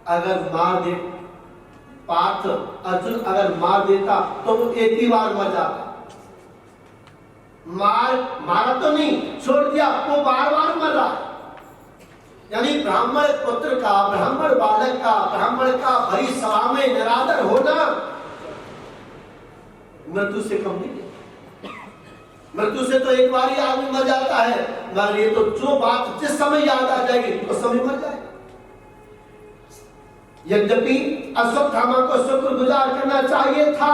अगर मार दे पार्थ अर्जुन अगर मार देता तो वो एक ही बार मर जाता। मारा तो नहीं, छोड़ दिया, वो बार बार मर रहा। यानी ब्राह्मण पुत्र का, ब्राह्मण बालक का, ब्राह्मण का भरी सभा में निरादर होना मृत्यु से कम नहीं है। मृत्यु से तो एक बार ही आदमी मर जाता है, मगर ये तो जो बात जिस समय याद आ जाएगी उस समय मर जाएगा। यद्यपि अश्वत्थामा को शुक्रगुजार करना चाहिए था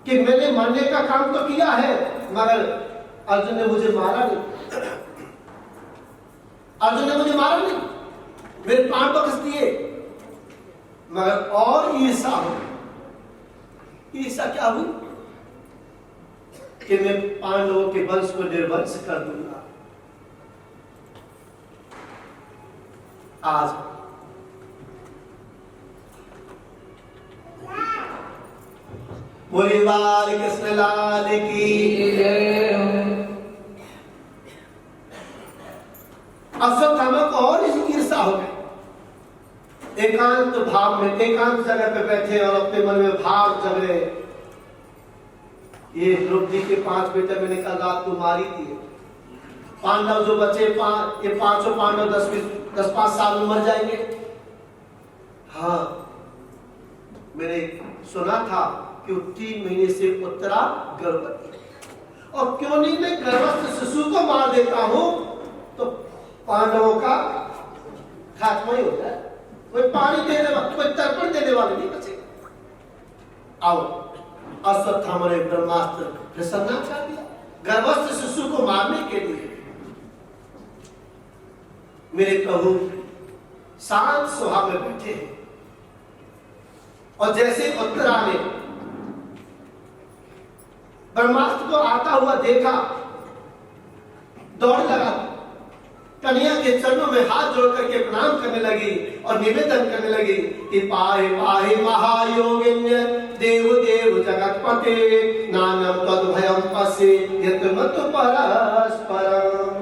कि मैंने मरने का काम तो किया है, मगर अर्जुन ने मुझे मारा नहीं, अर्जुन ने मुझे मारा नहीं, मेरे प्राण बख्श दिए। मगर और ईर्षा हो, ईर्षा क्या हुई कि मैं पांडवों के वंश को निर्वंश कर दूंगा। आज बोले बाल कृष्ण लाल की जय। अश्वत्थामा को और ईर्षा हो गई। एकांत भाव में, एकांत जगह पे बैठे और अपने मन में भाव जग रहे, ये द्रौपदी के 5 बेटे मैंने कल रात को मारी थी। पांडव जो बचे ये पांचों पांडव 10-5 साल में मर जाएंगे। हाँ, मैंने सुना था कि 3 महीने से उत्तरा गर्भवती, और क्यों नहीं मैं गर्भस्थ शिशु को मार देता हूं तो पांडवों का खात्मा ही हो जाए, कोई पानी देने वाला, कोई तर्पण देने वाले नहीं बचेगा। आओ, अश्वत्थामा ने ब्रह्मास्त्र प्रसन्ना कर दिया गर्भस्थ शिशु को मारने के लिए। मेरे प्रभु शांत स्वभाव में बैठे, और जैसे उत्तरा ने ब्रह्मास्त्र को आता हुआ देखा, दौड़ लगा, कन्हैया के चरणों में हाथ जोड़ करके प्रणाम करने लगी और निवेदन करने लगी कि पाहे पाहे महायोगिन्य देव देव जगतपते नानम तद्भयं पश्ये यत् मत परस्परम।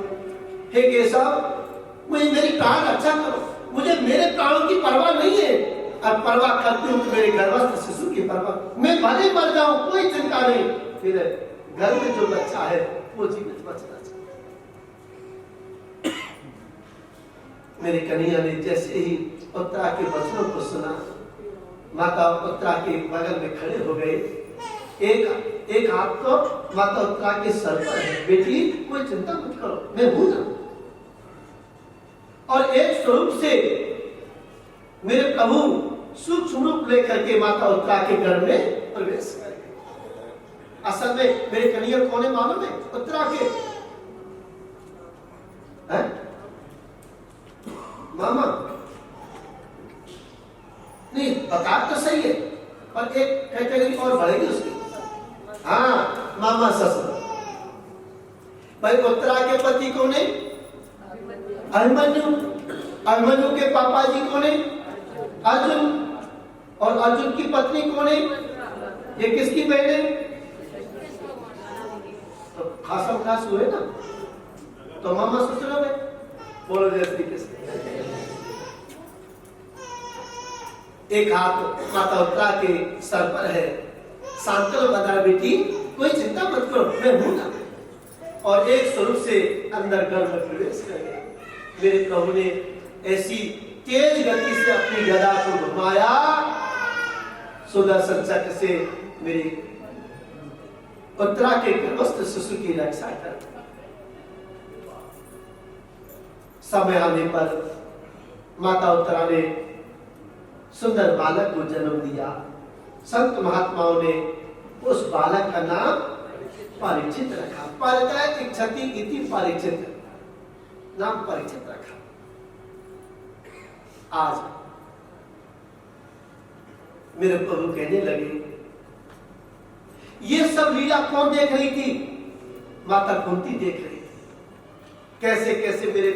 हे केशव, मुझे मेरी प्राण रक्षा करो, मुझे मेरे प्राणों की परवाह नहीं है, और परवाह करती हूँ मेरे गर्भस्थ शिशु की परवाह। मैं भले मर जाऊं कोई चिंता नहीं, मेरे घर में जो बच्चा है वो जीवित बचना चाहिए। मेरे कन्हैया ने जैसे ही उत्तरा के वचनों को सुना, माता उत्तरा के बगल में खड़े हो गए। एक हाथ तो माता उत्तरा के सर पर है, बेटी कोई चिंता मत करो, मैं हूं ना। और एक स्वरूप से मेरे प्रभु सूक्ष्म रूप लेकर के माता उत्तरा के घर में प्रवेश कर गए। असल में मेरे कन्हैया कौन है मालूम है? उत्तरा के मामा। नहीं, बता तो सही है, पर एक कैटेगरी और बढ़ेगी उसकी। हाँ, मामा ससुर। भाई उत्तरा के पति कौन है? अभिमन्यु। अभिमन्यु के पापा जी कौन है? अर्जुन। और अर्जुन की पत्नी कौन है? ये किसकी बहन है? तो खासम खास हुए ना, तो मामा ससुर हो गए। बोलो जय श्री कृष्ण। एक हाथ माता उत्तरा के सर पर है। सांत्वना बता बेटी कोई चिंता मत करो, मैं हूं ना। और एक स्वरूप से अंदर गर्भ में प्रवेश कर गए। मेरे प्रभु ने ऐसी तेज गति से अपनी गदा को घुमाया, सुदर्शन चक्र से मेरी उत्तरा के गर्भस्थ शिशु की रक्षा कर। समय आने पर माता उत्तरा ने सुंदर बालक को जन्म दिया। संत महात्माओं ने उस बालक का नाम परीक्षित रखा। परितः इच्छति इति परीक्षित, नाम परीक्षित रखा। आज मेरे प्रभु कहने लगे, ये सब लीला कौन देख रही थी? माता कुंती देख रही थी। कैसे कैसे मेरे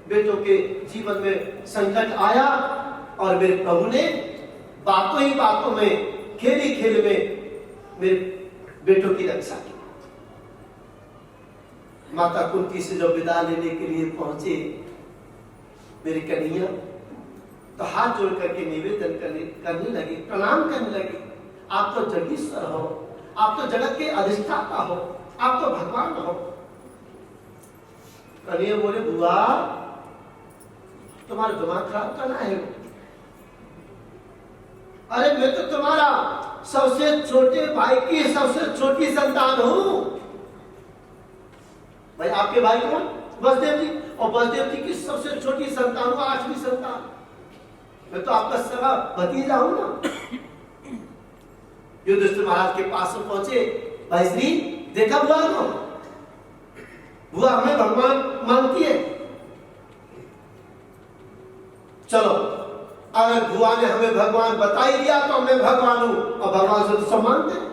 बेटों के जीवन में संकट आया और मेरे प्रभु ने बातों ही बातों में, खेली खेल में मेरे बेटों की रक्षा की। माता कुंती से जब विदा लेने के लिए पहुंचे मेरी कन्हैया, तो हाथ जोड़ करके निवेदन करने लगे, प्रणाम करने लगे। आप तो जगदीश्वर हो, आप तो जगत के अधिष्ठाता हो, आप तो भगवान हो। कन्हैया बोले, बुआ तुम्हारा दिमाग खराब करना है। अरे मैं तो तुम्हारा सबसे छोटे भाई की सबसे छोटी संतान हूं। भाई आपके भाई कौन? बसदेव जी। और बसदेव जी की सबसे छोटी संतान हूं, 8वीं संतान। मैं तो आपका सगा भतीजा हूं ना। युधिष्ठिर महाराज के पास में पहुंचे, भाई श्री देखा बुआ को? बुआ हमें भगवान मानती है। चलो, अगर बुआ ने हमें भगवान बता ही दिया तो मैं भगवान हूं, और भगवान से तो सब मानते हैं।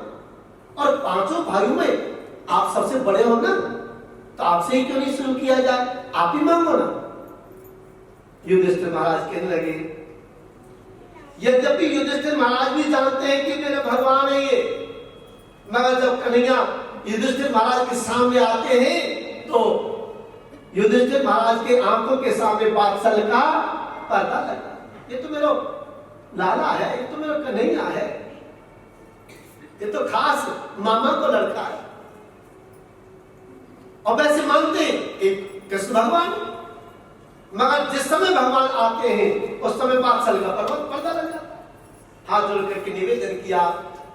और 5 भाइयों में आप सबसे बड़े हो ना, तो आपसे ही क्यों नहीं शुरू किया जाए? आप ही मांगो ना। युधिष्ठिर महाराज कहने लगे, यद्यपि युधिष्ठिर महाराज भी जानते हैं कि मेरे भगवान है ये, मगर जब कन्हैया युधिष्ठिर महाराज के सामने आते हैं तो युधिष्ठिर महाराज के आंखों के सामने बादशाह का पर्दा लगा। ये तो मेरा लाला है, ये तो मेरा कन्हैया है, ये तो खास मामा को लड़का है। और वैसे मानते हैं एक कृष्ण भगवान, मगर जिस समय भगवान आते हैं उस समय बादशाह का पर्दा लग जाता है। हाथ जोड़ करके निवेदन किया,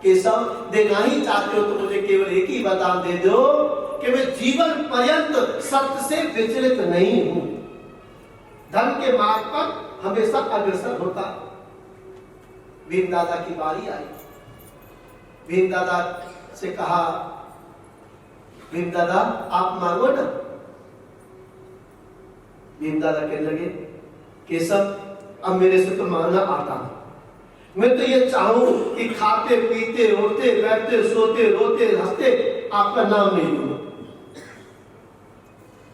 केशव देना ही चाहते हो तो मुझे केवल एक ही वरदान दे दो कि मैं जीवन पर्यंत सत्य से विचलित नहीं हूं, धन के मार्ग पर हमेशा अग्रसर होता। भीम दादा की बारी आई। भीम दादा से कहा, भीम दादा आप मांगो ना। भीम दादा कहने लगे, केशव अब मेरे से तो मांगना आता है। मैं तो ये चाहूं कि खाते पीते उठते बैठते सोते रोते हंसते आपका नाम नहीं लूंगा।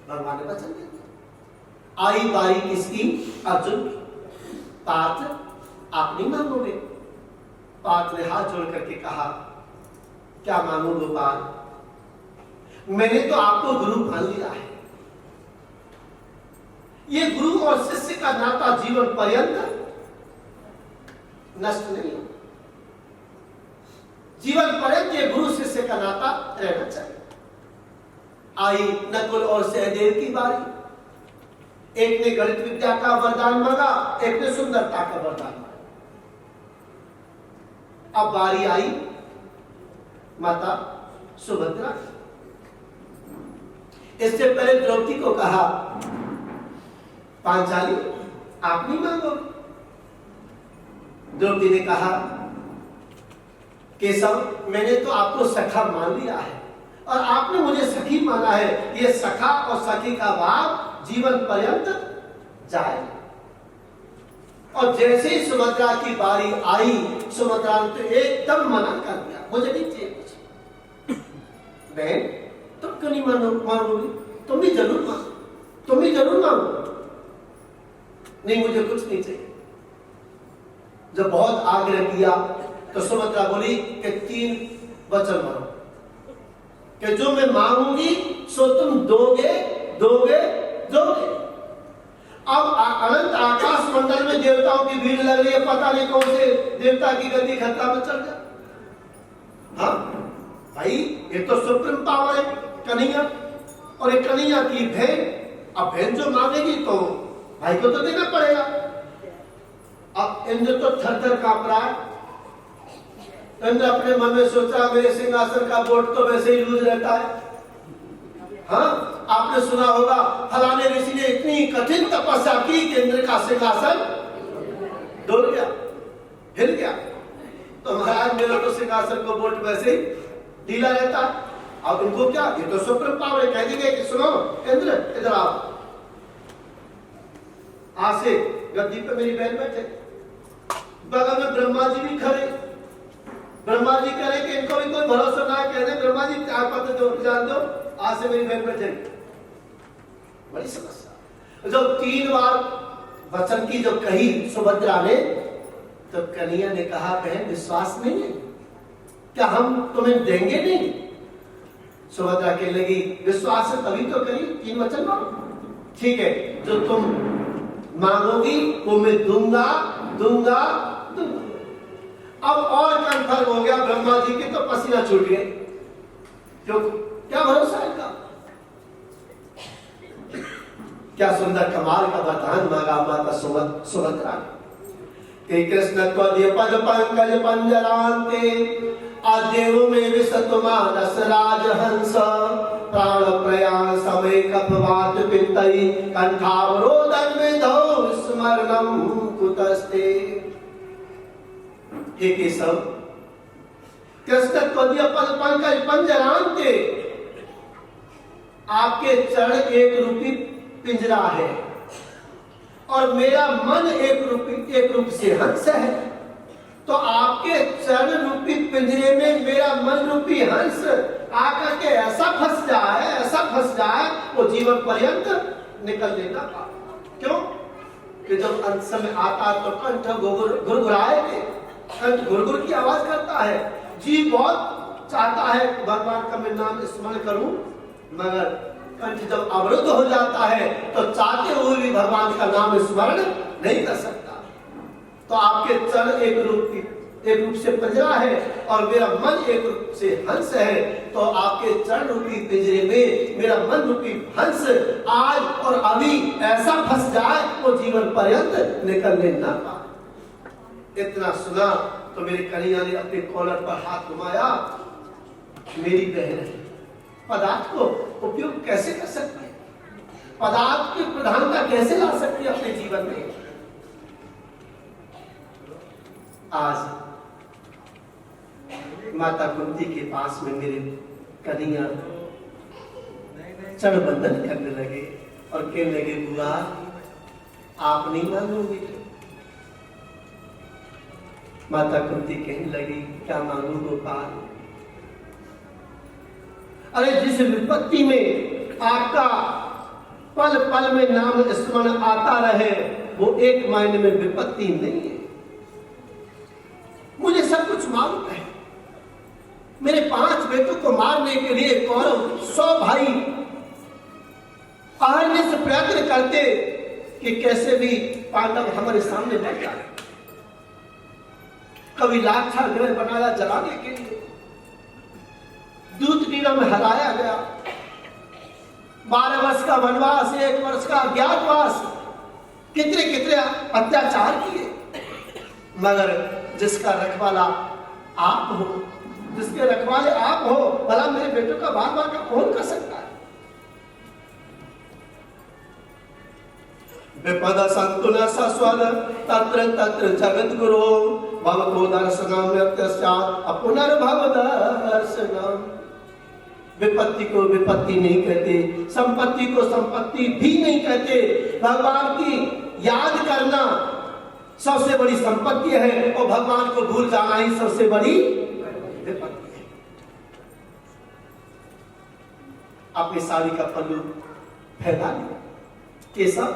भगवान ने वचन दे दिया। आई बारी किसकी? अर्जुन की। पार्थ आप नहीं मांगोगे? पार्थ ने हाथ जोड़ करके कहा, क्या मांगू गोपाल, मैंने तो आपको गुरु मान लिया है। ये गुरु और शिष्य का नाता जीवन पर्यंत नष्ट नहीं हो। जीवन पर्यंत ये गुरु शिष्य का नाता रहना चाहिए। आई नकुल और सहदेव की बारी। एक ने गणित विद्या का वरदान मांगा, एक ने सुंदरता का वरदान मांगा। अब बारी आई माता सुभद्रा। इससे पहले द्रौपदी को कहा, पांचाली आप नहीं मांगो। द्रौपदी ने कहा, केशव मैंने तो आपको सखा मान लिया है और आपने मुझे सखी माना है। ये सखा और सखी का भाव जीवन पर्यंत जाए। और जैसे ही सुभद्रा की बारी आई, सुभद्रा ने तो एकदम मना कर दिया, मुझे नहीं चाहिए कुछ। बहन तुम क्यों नहीं मांगोगी? तुम भी जरूर मांगो, तुम भी जरूर मांगो। नहीं मुझे कुछ नहीं चाहिए। जब बहुत आग्रह किया तो सुभद्रा बोली कि 3 वचन मांगो, कि जो मैं मांगूंगी सो तुम दोगे दोगे दोगे। अब अनंत आकाश मंडल में देवताओं की भीड़ लग रही है, पता नहीं कौन से देवता की गति खतरा में चल जाए। हाँ भाई, ये तो सुप्रीम पावर है कन्हैया, और एक कन्हैया की बहन, अब बहन जो मांगेगी तो भाई को तो देना पड़ेगा। अब इंद्र तो थर थर कांप रहा है। इंद्र अपने मन में सोचा मेरे सिंहासन का बोर्ड तो वैसे ही लूज रहता है। हाँ, आपने सुना होगा फलाने ऋषि ने इतनी कठिन तपस्या की कि इंद्र का सिंहासन डोल गया, हिल गया। तो महाराज मेरा तो सिंहासन को बोर्ड वैसे ही ढीला रहता है। अब इनको क्या, ये तो सुप्रीम पावर है, कह देंगे कि सुनो इंद्र इधर आओ, आज से गद्दी पे मेरी बहन बैठे। बगल में ब्रह्मा जी भी खड़े। ब्रह्मा जी कह रहे कि इनको भी कोई भरोसा ना है, कह रहे ब्रह्मा जी क्या पता दो, जान दो, आज से मेरी बहन बैठे। बड़ी समस्या। जब 3 बार वचन की जब कही सुभद्रा ने, तो कन्हैया ने कहा बहन विश्वास नहीं है क्या, हम तुम्हें देंगे नहीं? सुभद्रा कहने लगी विश्वास है तभी तो करी, 3 वचन मांगो। ठीक है, जो तुम मांगोगी वो मैं दूंगा दूंगा दूंगा। अब और कंफर्म हो गया, ब्रह्मा जी के तो पसीना छूट गए। क्यों, क्या भरोसा है इनका। क्या सुंदर कमाल का वरदान मांगा माता सुभद्रा के। कृष्ण त्वदीय पद पंकज पंजरांते, आदेव में विशतमानस राजहंस, प्राण प्रयाण समय कपवात पितई, कंठावरोदन में धौ स्मरणम कुतस्ते। हे केशव, कृष्ण त्वदीय पद पंकज पंजरांते, आपके चरण एक रूपी पिंजरा है और मेरा मन एक रूप से हंस है। तो आपके चरण रूपी पिंजरे में मेरा मन रूपी हंस आकर के ऐसा फंस जाए वो जीवन पर्यंत निकल लेना पाए। क्यों कि जब अंत समय आता तो कंठ गुरगुराए थे, कंठ गुरगुर की आवाज करता है। जी बहुत चाहता है भगवान का मैं नाम स्मरण करूं, मगर कंठ जब अवरुद्ध हो जाता है तो चाहते हुए भी भगवान का नाम स्मरण नहीं कर सकता। तो आपके चरण एक रूप से पिंजरा है और मेरा मन एक रूप से हंस है। तो आपके चरण रूपी पिंजरे में मेरा मन रूपी हंस आज और अभी ऐसा फंस जाए वो जीवन पर्यंत निकलने ना पाए। इतना सुना तो मेरे कन्हैया ने अपने कॉलर पर हाथ घुमाया। मेरी बहन है, पदार्थ को उपयोग कैसे कर सकती है, पदार्थ की प्रधानता कैसे ला सकती है अपने जीवन में। आज माता कुंती के पास में मेरे कन्हैया चरण बंधन करने लगे और कहने लगे बुआ आप नहीं मांगोगे। माता कुंती कहने लगी क्या मांगू गोपाल। अरे जिस विपत्ति में आपका पल पल में नाम स्मरण आता रहे वो एक मायने में विपत्ति नहीं है। मुझे सब कुछ मालूम है। मेरे 5 बेटों को मारने के लिए कौरव 100 भाई आहरने से प्रयत्न करते कि कैसे भी पांडव हमारे सामने बढ़ जाए। कभी लाक्षा ग्रह बनाया जलाने के लिए, दूध टीला में हराया गया, 12 वर्ष का वनवास, 1 वर्ष का अज्ञातवास, कितने कितने अत्याचार किए। मगर जिसका रखवाला आप हो, जिसके रखवाले आप हो, भला मेरे बेटों का बार बार का कौन कर सकता है। विपद संतुल सस्वद तत्र तत्र जगत गुरु भवतो दर्शनम यत्स्यात् पुनर्भव दर्शनम। विपत्ति को विपत्ति नहीं कहते, संपत्ति को संपत्ति भी नहीं कहते। भगवान की याद करना सबसे बड़ी संपत्ति है और भगवान को भूल जाना ही सबसे बड़ी विपत्ति है। अपनी साड़ी का पल्लू फैला लिया, ये सब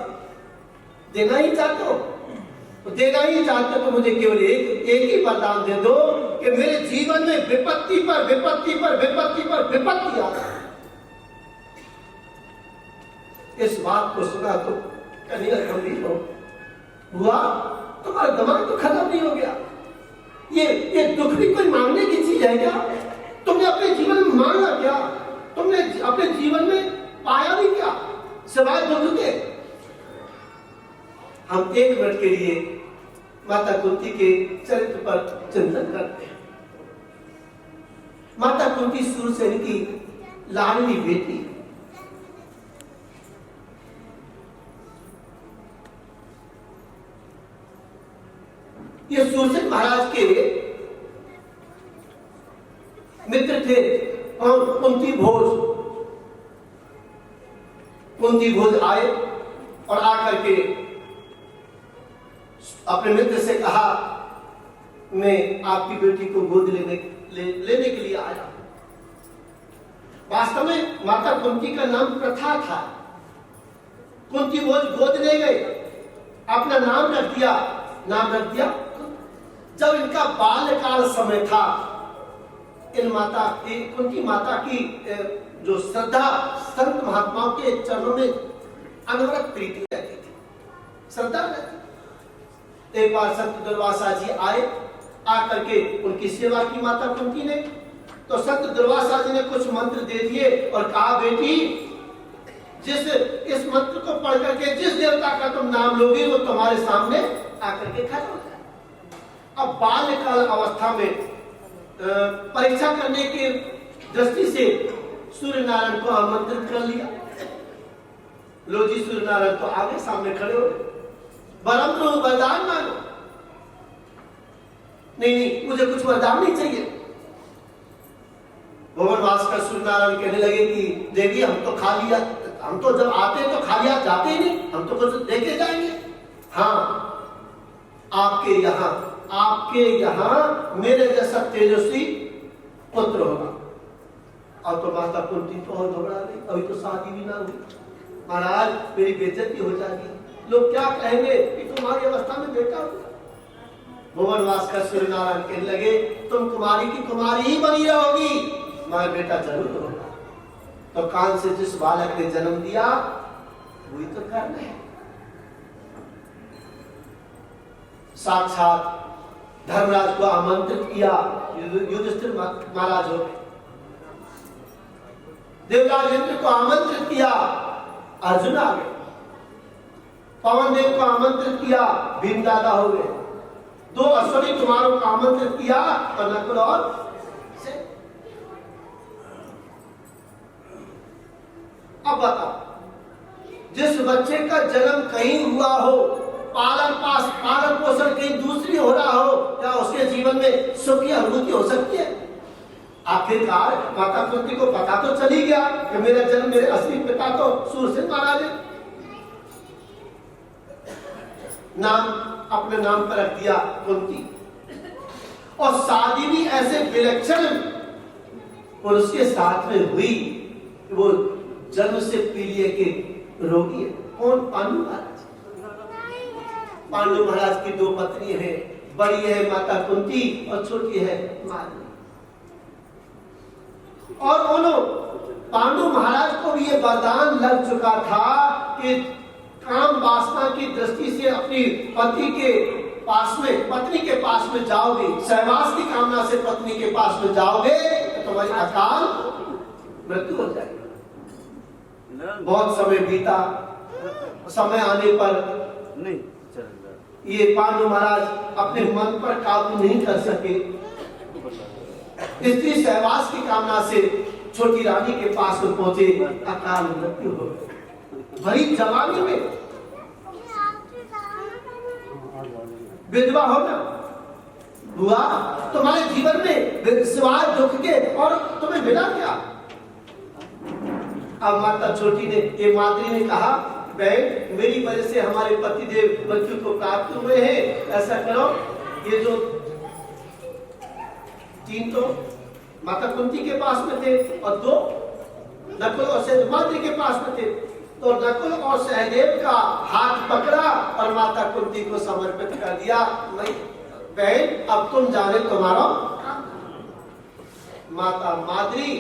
देना ही चाहते हो तो देना ही चाहते हो तो मुझे केवल एक ही वरदान दे दो कि मेरे जीवन में विपत्ति पर विपत्ति पर विपत्ति पर विपत्ति आ जाए। इस बात को सुना तो कन्हैया गंभीर हो, हुआ तुम्हारा दिमाग तो खत्म नहीं हो गया? ये दुख भी कोई मांगने की चीज है क्या? तुमने अपने जीवन में मांगा क्या? तुमने अपने जीवन में पाया भी क्या सिवाय दुख के? हम 1 मिनट के लिए माता कुंती के चरित्र पर चिंतन करते हैं। माता कुंती सूरसेन की लाडली बेटी, ये सूरसेन महाराज के मित्र थे और कुंती भोज। कुंती भोज आए और आकर के अपने मित्र से कहा, मैं आपकी बेटी को गोद लेने के लिए आया। वास्तव में माता कुंती का नाम प्रथा था। कुंती भोज गोद ले गए, अपना नाम रख दिया। जब इनका बाल्यकाल समय था, कुंती माता की जो श्रद्धा संत महात्माओं के चरणों में अनवरत प्रीति रहती थी, श्रद्धा रहती। एक बार संत दुर्वासा जी आए, आकर के उनकी सेवा की माता कुंती ने। तो संत दुर्वासा जी ने कुछ मंत्र दे दिए और कहा, बेटी इस मंत्र को पढ़ करके जिस देवता का तुम नाम लोगे वो तुम्हारे सामने आकर के खड़ा हो जाए। अब बाल्यकाल अवस्था में परीक्षा करने की दृष्टि से सूर्य नारायण को आमंत्रित कर लिया। लो जी, सूर्य नारायण तो आगे सामने खड़े हो गए। वरदान मांगो। नहीं, मुझे कुछ वरदान नहीं चाहिए। भवन भास्कर सूर्य नारायण कहने लगे कि देवी, हम तो जब आते हैं तो खाली हाथ जाते ही नहीं, हम तो कुछ देके जाएंगे। हाँ, आपके यहाँ मेरे जैसा तेजस्वी पुत्र होगा। अब तो माता कुंती तो और घबरा गई, अभी तो शादी भी ना हुई। महाराज, मेरी बेइज्जती हो जाएगी, लोग क्या कहेंगे कि तुम्हारी अवस्था में बेटा हुआ। भुवन भास्कर सूर्य नारायण कहने लगे, तुम कुमारी की कुमारी ही बनी रहोगी, मगर बेटा जरूर होगा। तो कान से जिस बालक ने जन्म दिया वही तो करना है। साक्षात धर्मराज को आमंत्रित किया, युधिष्ठिर महाराज हो गए। देवराज इंद्र को आमंत्रित किया, अर्जुन आ गए। पवन देव को आमंत्रित किया, भीम दादा हो गए। 2 अश्वनी कुमारों को आमंत्रित किया, और नकुल और अब बताओ, जिस बच्चे का जन्म कहीं हुआ हो, पालन पोषण कहीं दूसरी हो रहा हो, क्या उसके जीवन में सुख की अनुभूति हो सकती है? आखिरकार माता कुंती को पता तो चल ही गया कि मेरा जन्म, मेरे असली पिता तो सूरसेन महाराज है। नाम अपने नाम पर रख दिया कुंती, और शादी भी ऐसे विलक्षण पुरुष के साथ में हुई कि वो जन्म से पीलिया के रोगी है। कौन? पांडु महाराज। पांडु महाराज की 2 पत्नी है, बड़ी है माता कुंती और छोटी है माद्री। और उन्होंने पांडु महाराज को भी ये वरदान लग चुका था कि काम वासना की दृष्टि से अपनी पत्नी के पास में जाओगे, सहवास की कामना से पत्नी के पास में जाओगे तो तुम्हारी अकाल मृत्यु हो जाएगी। बहुत समय बीता, समय आने पर ये पांडु महाराज अपने मन पर काबू नहीं कर सके। स्त्री सहवास की कामना से छोटी रानी के पास में पहुंचे, अकाल मृत्यु हो गई। भरी जवानी में विधवा होना हुआ। तुम्हारे जीवन में सिवाय दुख के और तुम्हें मिला क्या? अब माता छोटी ने, ये माद्री ने कहा, बहन, मेरी वजह से हमारे पतिदेव मृत्यु को प्राप्त हुए हैं। ऐसा करो, ये जो 3 तो माता कुंती के पास में थे और 2 नकुल और सहदेव माद्री के पास में थे। तो नकुल और सहदेव का हाथ पकड़ा और माता कुंती को समर्पित कर दिया। नहीं बहन, अब तुम जाने तुम्हारा। माता माद्री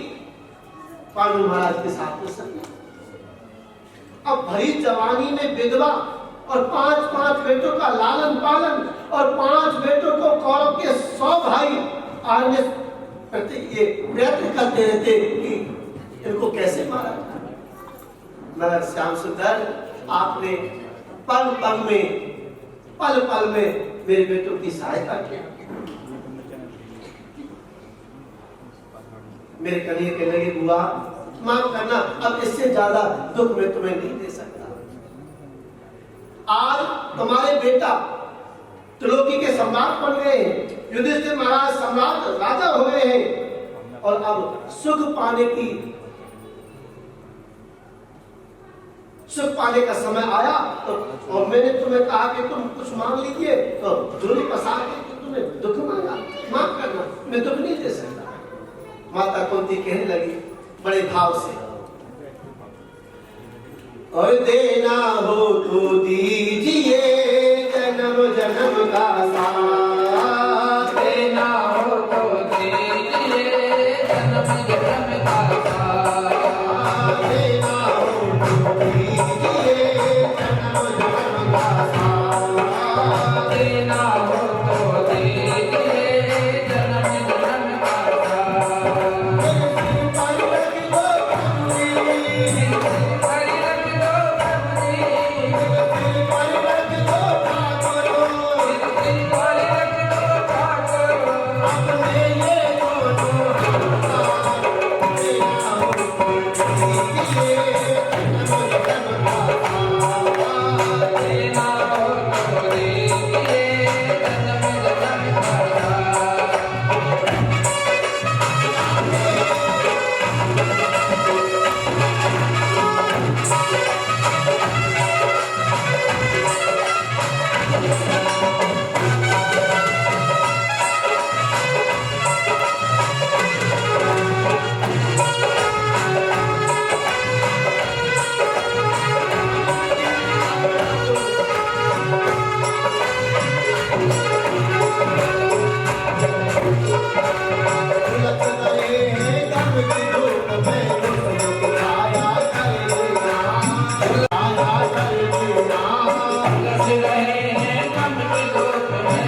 पांडु महाराज के साथ में संग। अब भरी जवानी में विधवा और 5-5 बेटों का लालन पालन, और 5 बेटों को कौरव के 100 भाई आने ये प्रयत्न करते रहते कि इनको कैसे मारा जाए। मगर श्याम सुंदर आपने पल पल में मेरे बेटों की सहायता की। मेरे कन्हैया कहने लगे, बुआ माफ करना, अब इससे ज्यादा दुख मैं तुम्हें नहीं दे सकता। आज तुम्हारे बेटा त्रिलोकी के सम्राट बन गए हैं, युधिष्ठिर महाराज सम्राट राजा हो गए हैं, और अब सुख पाने का समय आया तो, और मैंने तुम्हें कहा कि तुम कुछ मांग लीजिए, तो झोली पसार के तुम्हें दुख मांगा। माफ करना, मैं दुख नहीं दे सकता। माता कुंती कहने लगी बड़े भाव से, और देना हो तो दीजिए जन्म जन्म का साथ, देना हो तो दीजिए जन्म जन्म का साथ, देना हो तो दीजिए जन्म जन्म का साथ, देना हो तो दीजिए जन्म जन्म का साथ। पर रख दो कमली, हरि रख दो कमली, पर रख दो ठाकुरो, हरि रख दो ठाकुर, अपने ये दोनों हाथ, देना हो तो दीजिए जन्म जन्म का साथ। देना हो तो दीजिए जन्म जन्म का साथ। उलट गए हैं गम की धूप में, दुश्मनों को छाया कर देना, छाया कर देना। उलझ रहे हैं गम की धूप में,